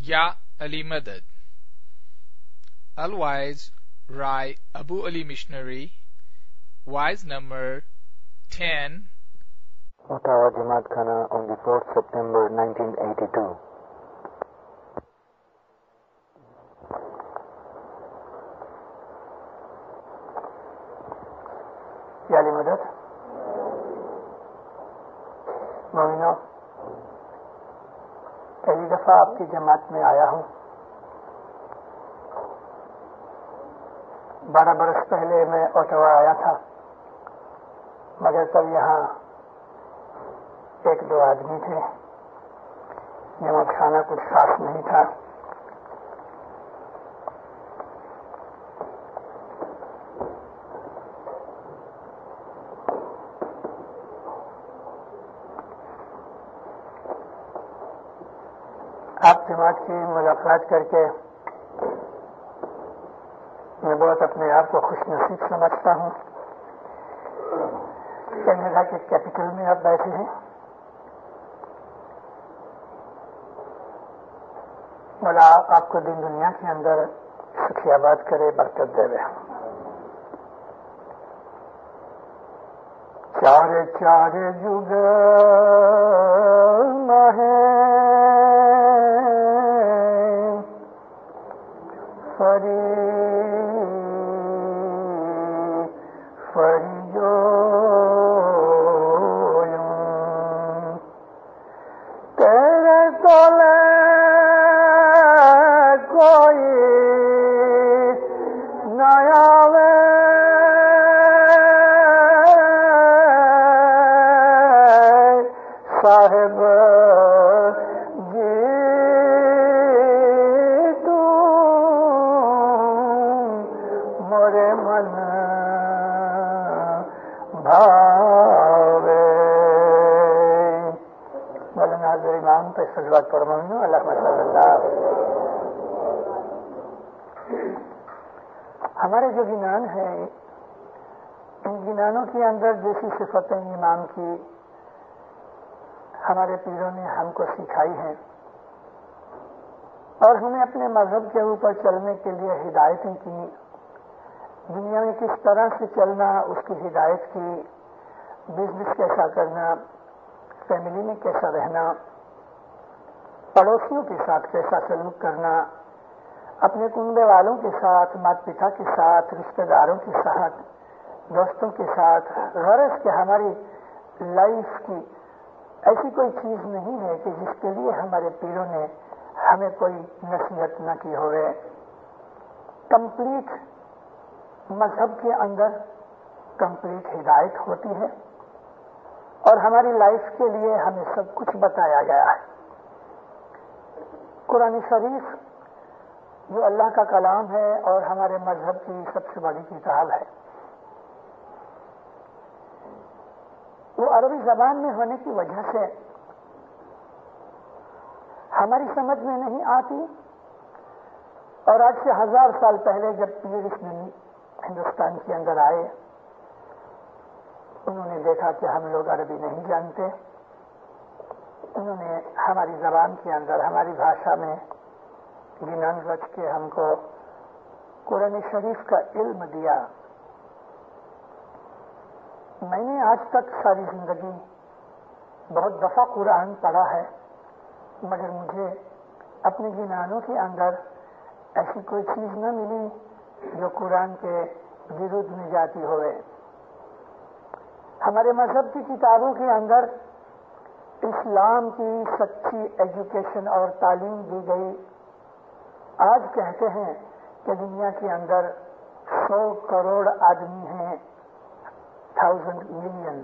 یا علی مدد. Otherwise, write Abu Ali Missionary, wise number 10, Ottawa Jamaat Khana on the 4th September 1982. یا علی مدد مومنو، پہلی دفعہ آپ کی جماعت میں آیا ہوں. 12 برس پہلے میں اوٹاوا آیا تھا، مگر تب یہاں 1-2 آدمی تھے. جماعت خانہ کچھ خاص نہیں تھا. آپ جماعت کی ملاقات کر کے میں بہت اپنے آپ کو خوش نصیب سمجھتا ہوں. کینیڈا کے کیپٹل میں آپ بیٹھے ہیں. مولا آپ کو دین دنیا کے اندر سکھی آباد کرے، برکت دے. چارے چارے جگ ماہے فری جو تیرے تولے کوئی نیا صاحب سلوات پر مومنو اللہ صلی اللہ. ہمارے جو گنان ہیں، ان گنانوں کے اندر جیسی صفتیں ایمان کی ہمارے پیروں نے ہم کو سکھائی ہیں اور ہمیں اپنے مذہب کے اوپر چلنے کے لیے ہدایتیں کی. دنیا میں کس طرح سے چلنا، اس کی ہدایت کی. بزنس کیسا کرنا، فیملی میں کیسا رہنا، پڑوسیوں کے ساتھ کیسا سلوک کرنا، اپنے کنبے والوں کے ساتھ، مات پتا کے ساتھ، رشتہ داروں کے ساتھ، دوستوں کے ساتھ. غرض کہ ہماری لائف کی ایسی کوئی چیز نہیں ہے کہ جس کے لیے ہمارے پیروں نے ہمیں کوئی نصیحت نہ کی ہوئے. کمپلیٹ مذہب کے اندر کمپلیٹ ہدایت ہوتی ہے اور ہماری لائف کے لیے ہمیں سب کچھ بتایا گیا ہے. قرآن شریف جو اللہ کا کلام ہے اور ہمارے مذہب کی سب سے بڑی کتاب ہے، وہ عربی زبان میں ہونے کی وجہ سے ہماری سمجھ میں نہیں آتی. اور آج سے 1000 سال پہلے جب پیر اس ہندوستان کے اندر آئے، انہوں نے دیکھا کہ ہم لوگ عربی نہیں جانتے. انہوں نے ہماری زبان کے اندر، ہماری بھاشا میں گنان رچ کے ہم کو قرآن شریف کا علم دیا. میں نے آج تک ساری زندگی بہت دفعہ قرآن پڑھا ہے، مگر مجھے اپنے گنانوں کے اندر ایسی کوئی چیز نہ ملی جو قرآن کے ورود میں جاتی ہوئے. ہمارے مذہب کی کتابوں کے اندر اسلام کی سچی ایجوکیشن اور تعلیم دی گئی. آج کہتے ہیں کہ دنیا کے اندر 100 کروڑ آدمی ہیں، 1000 ملین.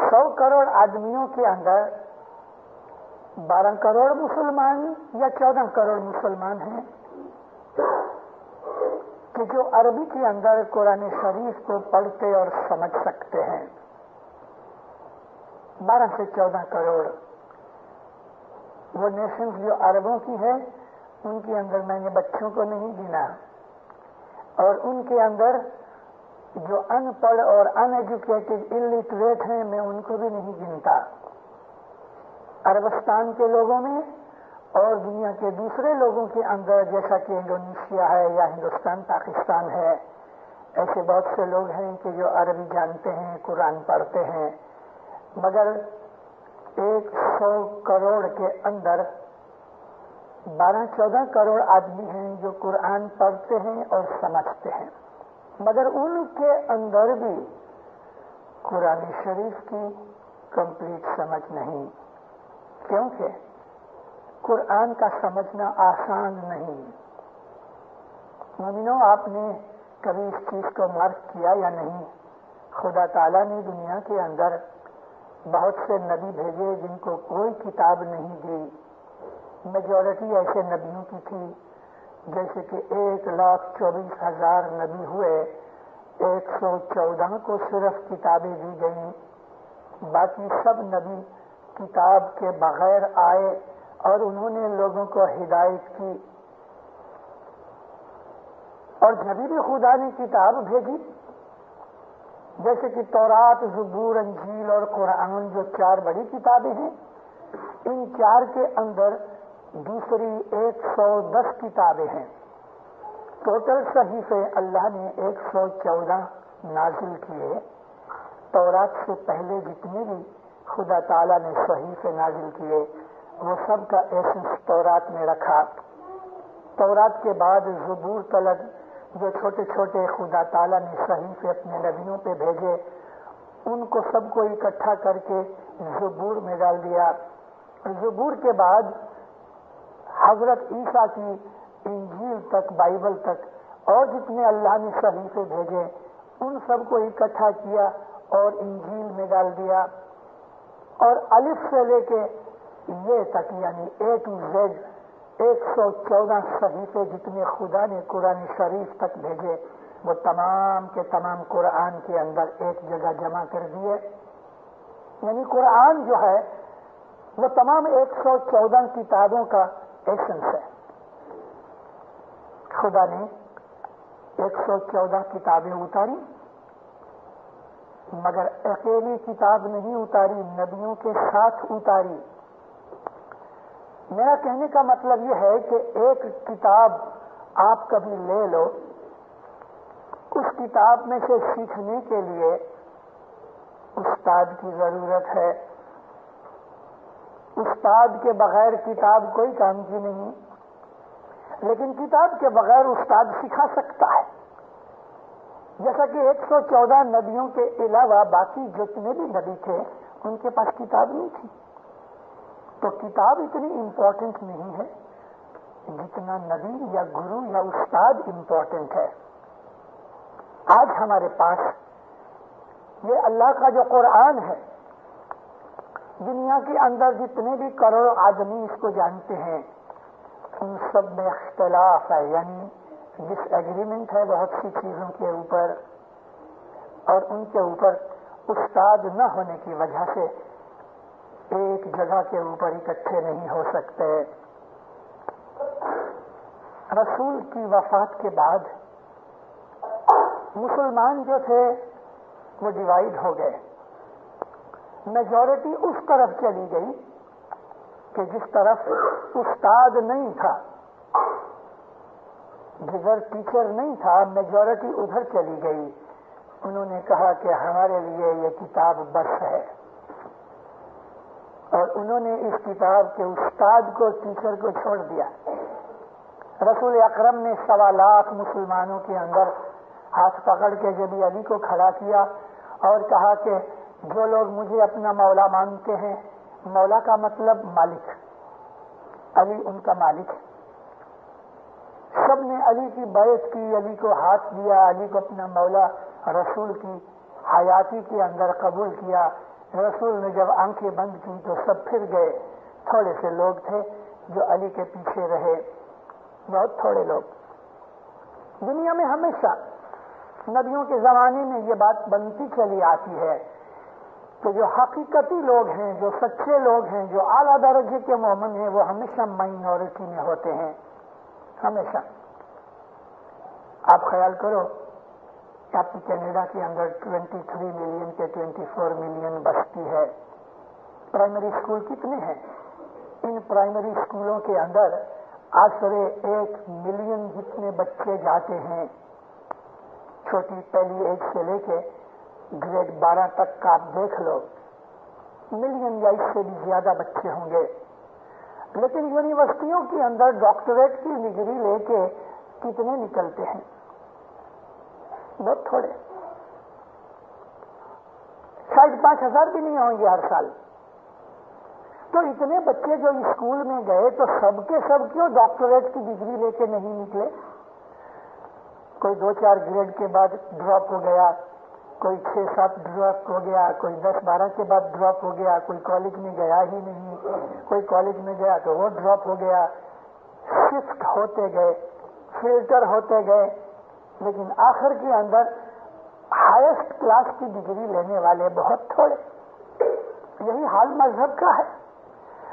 100 کروڑ آدمیوں کے اندر 12 کروڑ مسلمان یا 14 کروڑ مسلمان ہیں کہ جو عربی کے اندر قرآن شریف کو پڑھتے اور سمجھ سکتے ہیں. 12 سے 14 کروڑ. وہ نیشنز جو عربوں کی ہے ان کے اندر میں نے بچوں کو نہیں گنا، اور ان کے اندر جو ان پڑھ اور ان ایجوکیٹڈ الٹریٹ ہیں میں ان کو بھی نہیں گنتا. عربستان کے لوگوں میں اور دنیا کے دوسرے لوگوں کے اندر، جیسا کہ انڈونیشیا ہے یا ہندوستان پاکستان ہے، ایسے بہت سے لوگ ہیں کہ جو عربی جانتے ہیں، قرآن پڑھتے ہیں، مگر 100 کروڑ کے اندر 12-14 کروڑ آدمی ہیں جو قرآن پڑھتے ہیں اور سمجھتے ہیں، مگر ان کے اندر بھی قرآن شریف کی کمپلیٹ سمجھ نہیں، کیونکہ قرآن کا سمجھنا آسان نہیں۔ مومنوں، آپ نے کبھی اس چیز کو مارک کیا یا نہیں؟ خدا تعالیٰ نے دنیا کے اندر بہت سے نبی بھیجے جن کو کوئی کتاب نہیں دی۔ میجورٹی ایسے نبیوں کی تھی، جیسے کہ 1,24,000 نبی ہوئے، 114 کو صرف کتابیں دی گئیں، باقی سب نبی کتاب کے بغیر آئے اور انہوں نے لوگوں کو ہدایت کی۔ اور جبھی بھی خدا نے کتاب بھیجی، جیسے کہ تورات، زبور، انجیل اور قرآن، جو 4 بڑی کتابیں ہیں، ان 4 کے اندر دوسری 110 کتابیں ہیں۔ ٹوٹل صحیفے اللہ نے 114 نازل کیے۔ تورات سے پہلے جتنے بھی خدا تعالیٰ نے صحیفے نازل کیے، وہ سب کا ایسنس تورات میں رکھا۔ تورات کے بعد زبور تلک جو چھوٹے چھوٹے خدا تعالیٰ نے صحیفے اپنے نبیوں پہ بھیجے، ان کو سب کو اکٹھا کر کے زبور میں ڈال دیا۔ زبور کے بعد حضرت عیسیٰ کی انجیل تک، بائبل تک، اور جتنے اللہ نے صحیفے بھیجے ان سب کو اکٹھا کیا اور انجیل میں ڈال دیا۔ اور الف سے لے کے یہ تک، یعنی A to Z 114 صحیفے جتنے خدا نے قرآن شریف تک بھیجے، وہ تمام کے تمام قرآن کے اندر ایک جگہ جمع کر دیے۔ یعنی قرآن جو ہے وہ تمام 114 کتابوں کا ایسنس ہے۔ خدا نے 114 کتابیں اتاری، مگر اکیلی کتاب نہیں اتاری، نبیوں کے ساتھ اتاری۔ میرا کہنے کا مطلب یہ ہے کہ ایک کتاب آپ کبھی لے لو، اس کتاب میں سے سیکھنے کے لیے استاد کی ضرورت ہے۔ استاد کے بغیر کتاب کوئی کام کی نہیں، لیکن کتاب کے بغیر استاد سکھا سکتا ہے۔ جیسا کہ 114 نبیوں کے علاوہ باقی جتنے بھی نبی تھے ان کے پاس کتاب نہیں تھی، تو کتاب اتنی امپورٹنٹ نہیں ہے جتنا نبی یا گرو یا استاد امپورٹنٹ ہے۔ آج ہمارے پاس یہ اللہ کا جو قرآن ہے، دنیا کے اندر جتنے بھی کروڑ آدمی اس کو جانتے ہیں، ان سب میں اختلاف ہے، یعنی ڈس ایگریمنٹ ہے بہت سی چیزوں کے اوپر، اور ان کے اوپر استاد نہ ہونے کی وجہ سے ایک جگہ کے اوپر اکٹھے نہیں ہو سکتے۔ رسول کی وفات کے بعد مسلمان جو تھے وہ ڈیوائیڈ ہو گئے۔ میجورٹی اس طرف چلی گئی کہ جس طرف استاد نہیں تھا، جدھر ٹیچر نہیں تھا، میجورٹی ادھر چلی گئی۔ انہوں نے کہا کہ ہمارے لیے یہ کتاب بس ہے، اور انہوں نے اس کتاب کے استاد کو، ٹیچر کو چھوڑ دیا۔ رسول اکرم نے 1.25 لاکھ مسلمانوں کے اندر ہاتھ پکڑ کے جب علی کو کھڑا کیا اور کہا کہ جو لوگ مجھے اپنا مولا مانتے ہیں، مولا کا مطلب مالک، علی ان کا مالک ہے۔ سب نے علی کی بیعت کی، علی کو ہاتھ دیا، علی کو اپنا مولا رسول کی حیاتی کے اندر قبول کیا۔ رسول نے جب آنکھیں بند کی تو سب پھر گئے۔ تھوڑے سے لوگ تھے جو علی کے پیچھے رہے، بہت تھوڑے لوگ۔ دنیا میں ہمیشہ نبیوں کے زمانے میں یہ بات بنتی چلی آتی ہے کہ جو حقیقتی لوگ ہیں، جو سچے لوگ ہیں، جو اعلیٰ درجے کے مومن ہیں، وہ ہمیشہ مائنورٹی میں ہوتے ہیں، ہمیشہ۔ آپ خیال کرو کہ آپ کی کینیڈا کے اندر 23 ملین کے 24 ملین بستی ہے، پرائمری اسکول کتنے ہیں؟ ان پرائمری اسکولوں کے اندر آسرے 1 ملین جتنے بچے جاتے ہیں، چھوٹی پہلی ایج سے لے کے گریڈ 12 تک کا آپ دیکھ لو، ملین یا اس سے بھی زیادہ بچے ہوں گے. لیکن یونیورسٹیوں کے اندر ڈاکٹریٹ کی ڈگری لے کے کتنے نکلتے ہیں؟ بہت تھوڑے، شاید 5,000 بھی نہیں ہوں گے ہر سال. تو اتنے بچے جو اسکول میں گئے تو سب کے سب کیوں ڈاکٹریٹ کی ڈگری لے کے نہیں نکلے؟ کوئی 2-4 گریڈ کے بعد ڈراپ ہو گیا، کوئی 6-7 ڈراپ ہو گیا، کوئی 10-12 کے بعد ڈراپ ہو گیا، کوئی کالج میں گیا ہی نہیں، کوئی کالج میں گیا تو وہ ڈراپ ہو گیا. شفٹ ہوتے گئے، فلٹر ہوتے گئے، لیکن آخر کے اندر ہائیسٹ کلاس کی ڈگری لینے والے بہت تھوڑے. یہی حال مذہب کا ہے.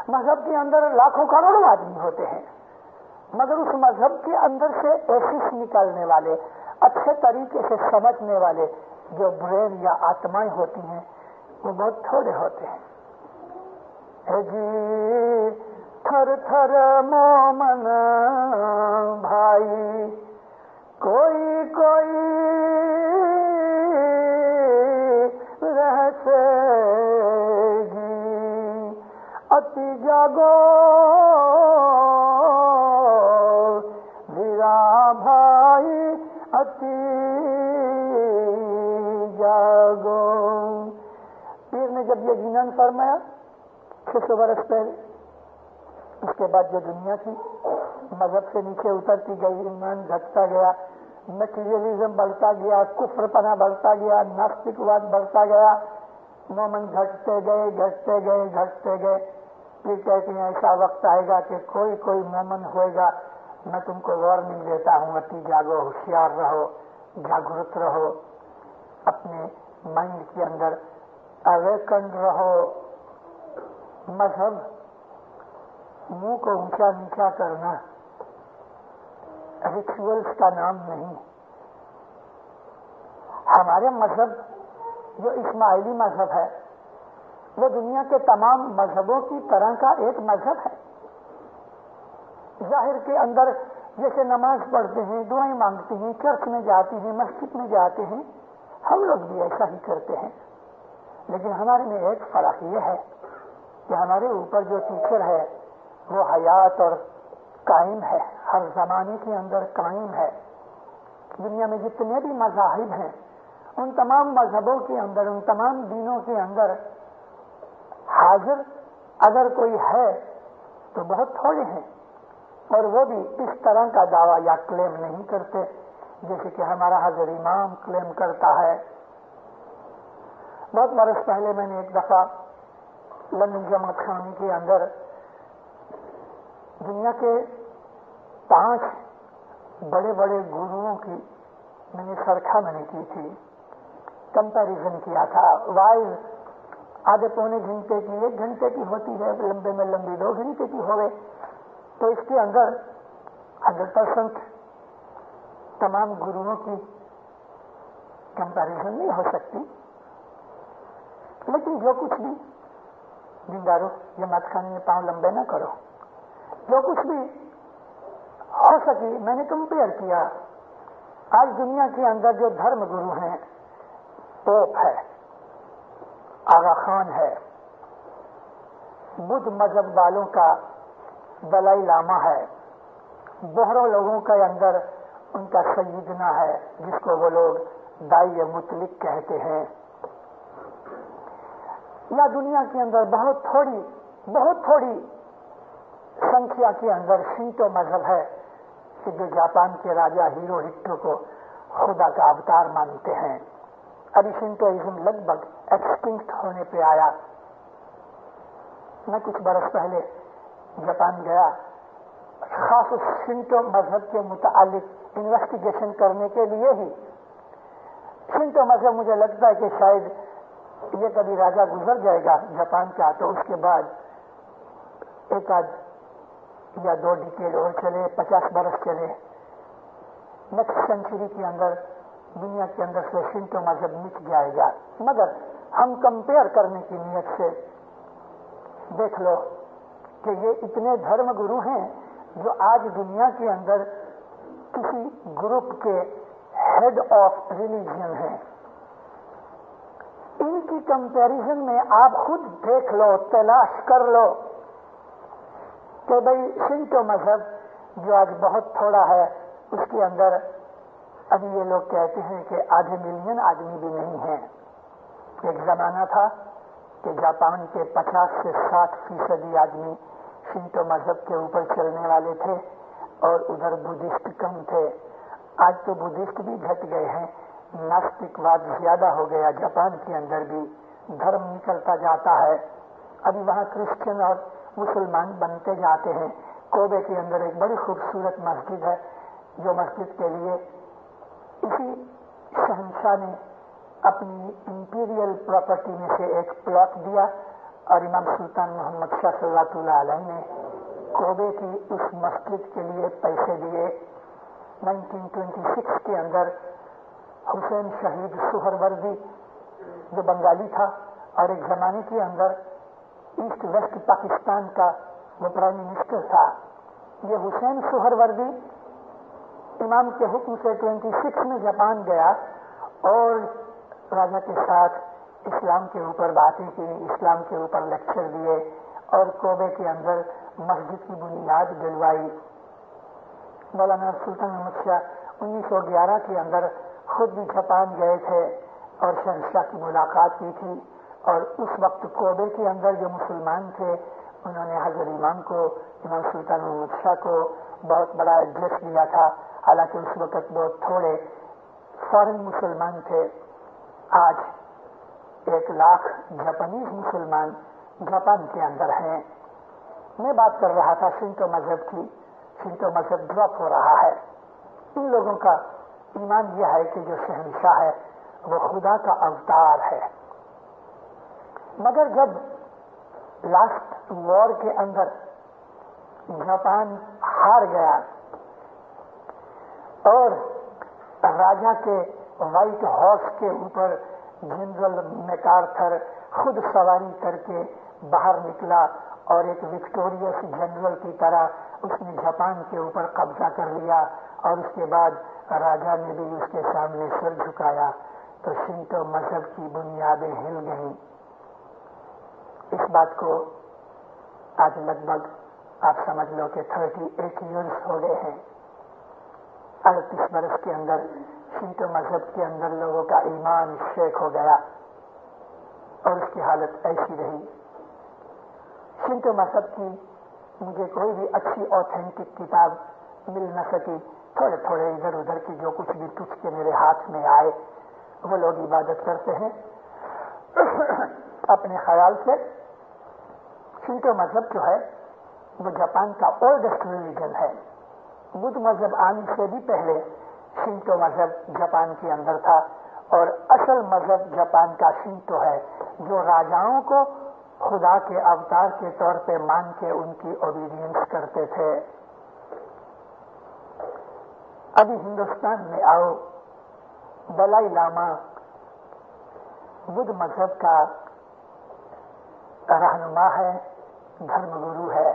مذہب کے اندر لاکھوں کروڑوں آدمی ہوتے ہیں، مگر اس مذہب کے اندر سے ایسس نکالنے والے، اچھے طریقے سے سمجھنے والے جو برین یا آتمائیں ہوتی ہیں وہ بہت تھوڑے ہوتے ہیں. اے جی تھر تھر مومن بھائی، کوئی کوئی رہتے گی، اتی جاگو ویرا بھائی، اتی جاگو. پیر نے جب یہ جنان فرمایا 600 برس پہلے، اس کے بعد جو دنیا تھی مذہب سے نیچے اترتی گئی، ایمان گھٹتا گیا، میٹیریلزم بڑھتا گیا، کفر پنا بڑھتا گیا، ناستکواد بڑھتا گیا، مومن گھٹتے گئے گھٹتے گئے گھٹتے گئے. پھر کہتے ہیں ایسا وقت آئے گا کہ کوئی کوئی مومن ہوئے گا. میں تم کو وارننگ دیتا ہوں، اتی جاگو، ہوشیار رہو، جاگرت رہو، اپنے مائنڈ کے اندر اویکنڈ رہو. مذہب منہ کو اونچا نیچا کرنا ریچولس کا نام نہیں. ہمارے مذہب جو اسماعیلی مذہب ہے وہ دنیا کے تمام مذہبوں کی طرح کا ایک مذہب ہے. ظاہر کے اندر جیسے نماز پڑھتے ہیں، دعائیں مانگتے ہیں، چرچ میں جاتے ہیں، مسجد میں جاتے ہیں، ہم لوگ بھی ایسا ہی کرتے ہیں. لیکن ہمارے میں ایک فرق یہ ہے کہ ہمارے اوپر جو ٹیچر ہے وہ حیات اور قائم ہے، ہر زمانے کے اندر قائم ہے. دنیا میں جتنے بھی مذاہب ہیں ان تمام مذہبوں کے اندر، ان تمام دینوں کے اندر حاضر اگر کوئی ہے تو بہت تھوڑے ہیں، اور وہ بھی اس طرح کا دعویٰ یا کلیم نہیں کرتے جیسے کہ ہمارا حضرت امام کلیم کرتا ہے. بہت برس پہلے میں نے ایک دفعہ لندن جماعت خانے کے اندر دنیا کے 5 بڑے بڑے گروؤں کی میں نے سرکھا میں نے کی تھی، کمپیریزن کیا تھا. وائز آدھے پونے گھنٹے کی، 1 گھنٹے کی ہوتی ہے، لمبے میں لمبی 2 گھنٹے کی ہوئے، تو اس کے اندر 100% تمام گروؤں کی کمپیریزن نہیں ہو سکتی. لیکن جو کچھ بھی دیندارو جماعت خانے میں پاؤں لمبے نہ کرو، جو کچھ بھی ہو سکی میں نے کمپیئر کیا. آج دنیا کے اندر جو دھرم گرو ہیں، پوپ ہے، آغا خان ہے، بدھ مذہب والوں کا دلائی لاما ہے، بہرو لوگوں کے اندر ان کا سیدنا ہے جس کو وہ لوگ دائی مطلق کہتے ہیں. یا دنیا کے اندر بہت تھوڑی سنکھیا کے اندر شنٹو مذہب ہے کہ جو جاپان کے راجا ہیرو ہٹو کو خدا کا اوتار مانتے ہیں. ابھی شنٹوئزم لگ بھگ ایکسٹنکٹ ہونے پہ آیا. میں کچھ برس پہلے جاپان گیا خاص شنٹو مذہب کے متعلق انویسٹیگیشن کرنے کے لیے ہی. شنٹو مذہب مجھے لگتا ہے کہ شاید یہ کبھی راجا گزر جائے گا جاپان کا تو اس کے بعد 1 یا 2 ڈیکیڈ اور چلے، 50 برس چلے، نیکسٹ سینچری کے اندر دنیا کے اندر سے شنٹو مذہب مٹ جائے گا. مگر ہم کمپیئر کرنے کی نیت سے دیکھ لو کہ یہ اتنے دھرم گرو ہیں جو آج دنیا کے اندر کسی گروپ کے ہیڈ آف ریلیجن ہیں. ان کی کمپیریزن میں آپ خود دیکھ لو, تلاش کر لو کہ بھئی شنٹو مذہب جو آج بہت تھوڑا ہے, اس کے اندر ابھی یہ لوگ کہتے ہیں کہ 5 ملین آدمی بھی نہیں ہیں. ایک زمانہ تھا کہ جاپان کے 50 سے 60% آدمی شنٹو مذہب کے اوپر چلنے والے تھے اور ادھر بدھسٹ کم تھے. آج تو بدھسٹ بھی گھٹ گئے ہیں, ناستکواد زیادہ ہو گیا. جاپان کے اندر بھی دھرم نکلتا جاتا ہے. ابھی وہاں کرسچن اور مسلمان بنتے جاتے ہیں. کوبے کے اندر ایک بڑی خوبصورت مسجد ہے, جو مسجد کے لیے اسی شہنشاہ نے اپنی امپیریل پراپرٹی میں سے ایک پلاٹ دیا, اور امام سلطان محمد شاہ صلی اللہ علیہ نے کوبے کی اس مسجد کے لیے پیسے دیے. 1926 کے اندر حسین شہید سہروردی جو بنگالی تھا اور ایک زمانے کے اندر ایسٹ ویسٹ پاکستان کا وہ پرائم منسٹر تھا, یہ حسین سہروردی امام کے حکم سے 26 میں جاپان گیا اور راجا کے ساتھ اسلام کے اوپر باتیں کی, اسلام کے اوپر لیکچر دیے اور کوبے کے اندر مسجد کی بنیاد ڈلوائی. مولانا سلطان احمد شاہ 1911 کے اندر خود بھی جاپان گئے تھے اور شہنشاہ کی ملاقات کی تھی, اور اس وقت کوبے کے اندر جو مسلمان تھے انہوں نے حضرت امام کو, امام سلطان احمد شاہ کو بہت بڑا ایڈریس دیا تھا. حالانکہ اس وقت بہت تھوڑے فارن مسلمان تھے. آج 1 لاکھ جاپانیز مسلمان جاپان کے اندر ہیں. میں بات کر رہا تھا شنٹو مذہب کی. شنٹو مذہب ڈراپ ہو رہا ہے. ان لوگوں کا ایمان یہ ہے کہ جو شہنشاہ ہے وہ خدا کا اوتار ہے. مگر جب لاسٹ وار کے اندر جاپان ہار گیا اور راجا کے وائٹ ہارس کے اوپر جنرل میکارتھر خود سواری کر کے باہر نکلا اور ایک وکٹوریس جنرل کی طرح اس نے جاپان کے اوپر قبضہ کر لیا, اور اس کے بعد راجا نے بھی اس کے سامنے سر جھکایا, تو شنٹو مذہب کی بنیادیں ہل گئیں. اس بات کو آج لگ بھگ آپ سمجھ لو کہ 38 ایئرس ہو گئے ہیں. 38 برس کے اندر شنٹو مذہب کے اندر لوگوں کا ایمان شیک ہو گیا اور اس کی حالت ایسی رہی. شنٹو مذہب کی مجھے کوئی بھی اچھی آتھینٹک کتاب مل نہ سکی. تھوڑے تھوڑے ادھر ادھر کی جو کچھ بھی ٹچ کے میرے ہاتھ میں آئے وہ لوگ عبادت کرتے ہیں اپنے خیال سے. شنٹو مذہب جو ہے وہ جاپان کا اولڈسٹ ریلیجن ہے. بدھ مذہب آنے سے بھی پہلے شنٹو مذہب جاپان کے اندر تھا, اور اصل مذہب جاپان کا شنٹو ہے, جو راجاؤں کو خدا کے اوتار کے طور پہ مان کے ان کی اوبیڈینس کرتے تھے. ابھی ہندوستان میں آؤ, دلائی لاما بدھ مذہب کا رہنما ہے, دھرم گرو ہے.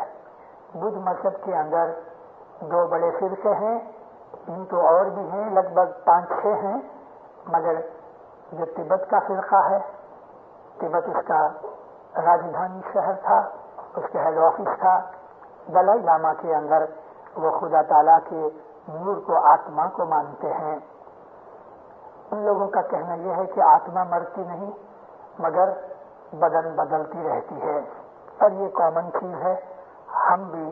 بدھ مذہب کے اندر 2 بڑے فرقے ہیں, ان تو اور بھی ہیں, لگ بھگ 5-6 ہیں, مگر جو تبت کا فرقہ ہے, تبت اس کا راجدھانی شہر تھا, اس کے ہیڈ آفس تھا. دلائی لاما کے اندر وہ خدا تعالیٰ کے نور کو, آتما کو مانتے ہیں. ان لوگوں کا کہنا یہ ہے کہ آتما مرتی نہیں مگر بدن بدلتی رہتی ہے, اور یہ کامن چیز ہے. ہم بھی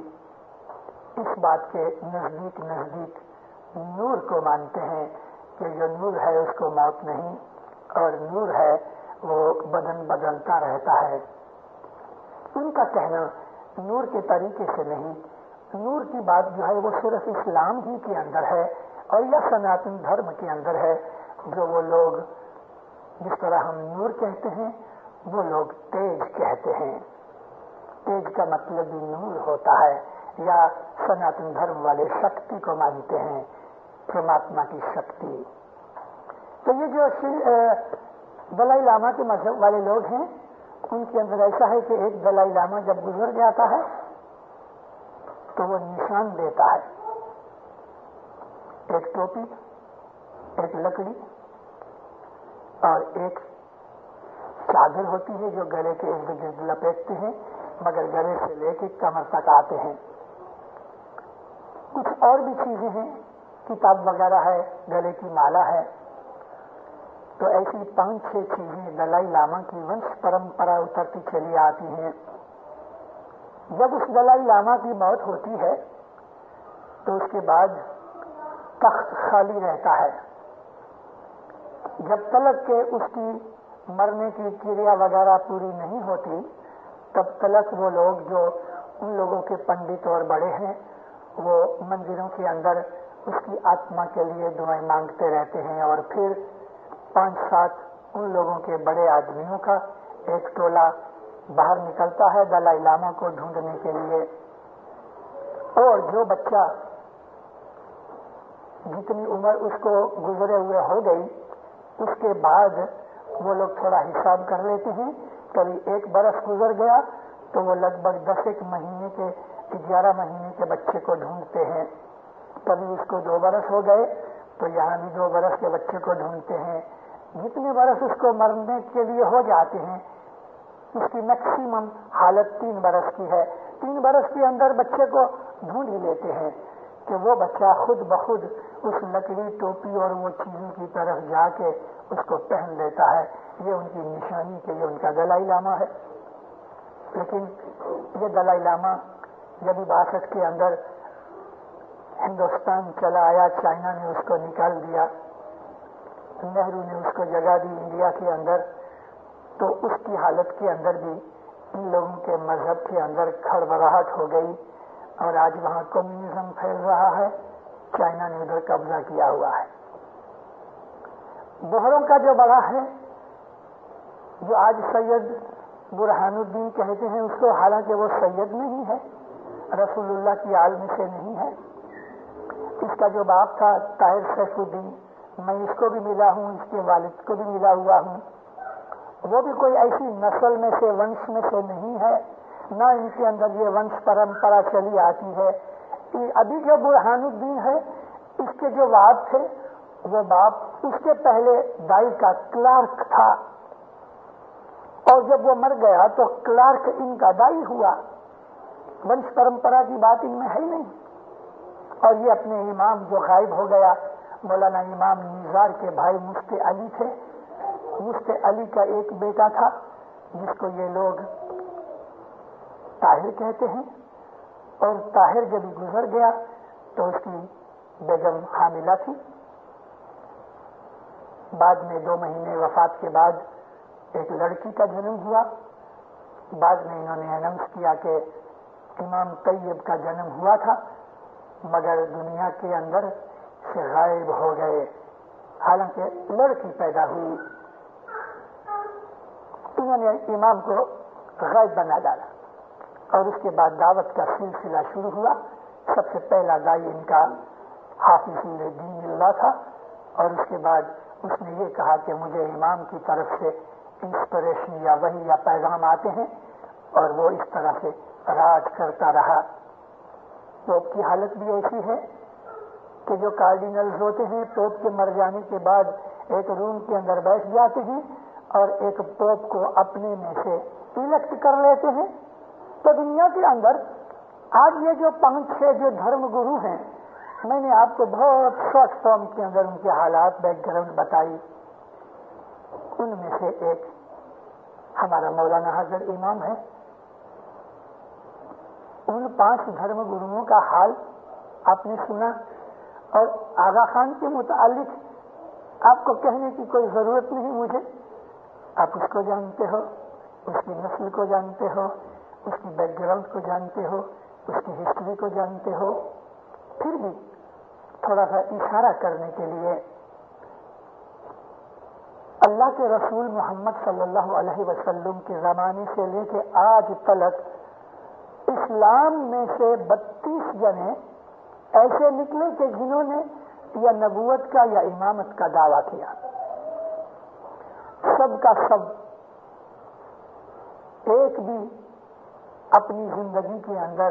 اس بات کے نزدیک نور کو مانتے ہیں کہ جو نور ہے اس کو موت نہیں, اور نور ہے وہ بدن بدلتا رہتا ہے. ان کا کہنا نور کے طریقے سے نہیں, نور کی بات جو ہے وہ صرف اسلام ہی کے اندر ہے اور یا سناتن دھرم کے اندر ہے. جو وہ لوگ جس طرح ہم نور کہتے ہیں وہ لوگ تیج کہتے ہیں. تیج کا مطلب بھی نور ہوتا ہے, یا سناتن دھرم والے شکتی کو مانتے ہیں, پرماتما کی شکتی. تو یہ جو دلائی لاما کے مذہب والے لوگ ہیں ان کے اندر ایسا ہے کہ ایک دلائی لاما جب گزر جاتا ہے تو وہ نشان دیتا ہے. ایک ٹوپی، ایک لکڑی اور ایک چادر ہوتی ہے جو گلے کے ارد گرد لپیٹتے ہیں، مگر گلے سے لے کے کمر تک آتے ہیں. کچھ اور بھی چیزیں ہیں، کتاب وغیرہ ہے، گلے کی مالا ہے. تو ایسی 5-6 چیزیں دلائی لاما کی ونش پرمپرا اترتی چلی آتی ہیں. جب اس دلائی لاما کی موت ہوتی ہے تو اس کے بعد تخت خالی رہتا ہے. جب تلک کہ اس کی مرنے کی کریا وغیرہ پوری نہیں ہوتی، تب تلک وہ لوگ جو ان لوگوں کے پنڈت اور بڑے ہیں وہ مندروں کے اندر اس کی آتما کے لیے دعائیں مانگتے رہتے ہیں. اور پھر 5-7 ان لوگوں کے بڑے آدمیوں کا ایک ٹولہ باہر نکلتا ہے دلائی لاما کو ڈھونڈنے کے لیے. اور جو بچہ جتنی عمر اس کو گزرے ہوئے ہو گئی، اس کے بعد وہ لوگ تھوڑا حساب کر لیتے ہیں. کبھی 1 برس گزر گیا تو وہ لگ بھگ 10 مہینے کے 11 مہینے کے بچے کو ڈھونڈتے ہیں. کبھی اس کو 2 برس ہو گئے تو یہاں بھی 2 برس کے بچے کو ڈھونڈتے ہیں. جتنے برس اس کو مرنے کے لیے ہو جاتے ہیں، اس کی میکسیمم حالت 3 برس کی ہے. 3 برس کے اندر بچے کو ڈھونڈ ہی لیتے ہیں کہ وہ بچہ خود بخود اس لکڑی ٹوپی اور وہ چیزوں کی طرف جا کے اس کو پہن لیتا ہے. یہ ان کی نشانی کہ یہ ان کا دلائی لاما ہے. لیکن یہ دلائی لاما جب 62 کے اندر ہندوستان چلا آیا، چائنا نے اس کو نکال دیا، نہرو نے اس کو جگہ دی انڈیا کے اندر، تو اس کی حالت کے اندر بھی ان لوگوں کے مذہب کے اندر کھڑبڑاہٹ ہو گئی اور آج وہاں کمیونزم پھیل رہا ہے. چائنا نے ادھر قبضہ کیا ہوا ہے. بہروں کا جو بڑا ہے، جو آج سید برہان الدین کہتے ہیں اس کو، حالانکہ وہ سید نہیں ہے، رسول اللہ کی آل میں سے نہیں ہے. اس کا جو باپ تھا طاہر سیف الدین، میں اس کو بھی ملا ہوں، اس کے والد کو بھی ملا ہوا ہوں. وہ بھی کوئی ایسی نسل میں سے ونش میں سے نہیں ہے، نہ ان کے اندر یہ ونش پرمپرا چلی آتی ہے. ابھی جو برہان الدین ہے، اس کے جو باپ تھے، وہ باپ اس کے پہلے دائی کا کلارک تھا، اور جب وہ مر گیا تو کلارک ان کا دائی ہوا. ونش پرمپرا کی بات ان میں ہے ہی نہیں. اور یہ اپنے امام جو غائب ہو گیا، مولانا امام نزار کے بھائی مفتی علی تھے. مفتی علی کا ایک بیٹا تھا جس کو یہ لوگ طاہر کہتے ہیں، اور طاہر جب گزر گیا تو اس کی بیگم حاملہ تھی. بعد میں 2 مہینے وفات کے بعد ایک لڑکی کا جنم ہوا. بعد میں انہوں نے اناؤنس کیا کہ امام طیب کا جنم ہوا تھا، مگر دنیا کے اندر سے غائب ہو گئے. حالانکہ لڑکی پیدا ہوئی، انہوں نے امام کو غائب بنا ڈالا. اور اس کے بعد دعوت کا سلسلہ شروع ہوا. سب سے پہلا دائی ان کا حافظ الدین اللہ تھا، اور اس کے بعد اس نے یہ کہا کہ مجھے امام کی طرف سے انسپریشن یا وحی یا پیغام آتے ہیں، اور وہ اس طرح سے راج کرتا رہا. پوپ کی حالت بھی ایسی ہے کہ جو کارڈینلز ہوتے ہیں پوپ کے مر جانے کے بعد ایک روم کے اندر بیٹھ جاتے ہیں اور ایک پوپ کو اپنے میں سے الیکٹ کر لیتے ہیں. تو دنیا کے اندر آج یہ جو 5-6 جو دھرم گرو ہیں، میں نے آپ کو بہت شارٹ فارم کے اندر ان کے حالات بیک گراؤنڈ بتائی. ان میں سے ایک ہمارا مولانا حضرت امام ہے. ان 5 دھرم گروؤں کا حال آپ نے سنا، اور آغا خان کے متعلق آپ کو کہنے کی کوئی ضرورت نہیں مجھے. آپ اس کو جانتے ہو، اس کی نسل کو جانتے ہو، اس کی بیک گراؤنڈ کو جانتے ہو، اس کی ہسٹری کو جانتے ہو. پھر بھی تھوڑا سا اشارہ کرنے کے لیے، اللہ کے رسول محمد صلی اللہ علیہ وسلم کے زمانے سے لے کے آج تلک اسلام میں سے 32 جنے ایسے نکلے کہ جنہوں نے یا نبوت کا یا امامت کا دعویٰ کیا. سب کا سب ایک بھی اپنی زندگی کے اندر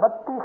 32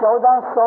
1400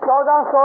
1400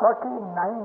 49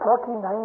49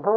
2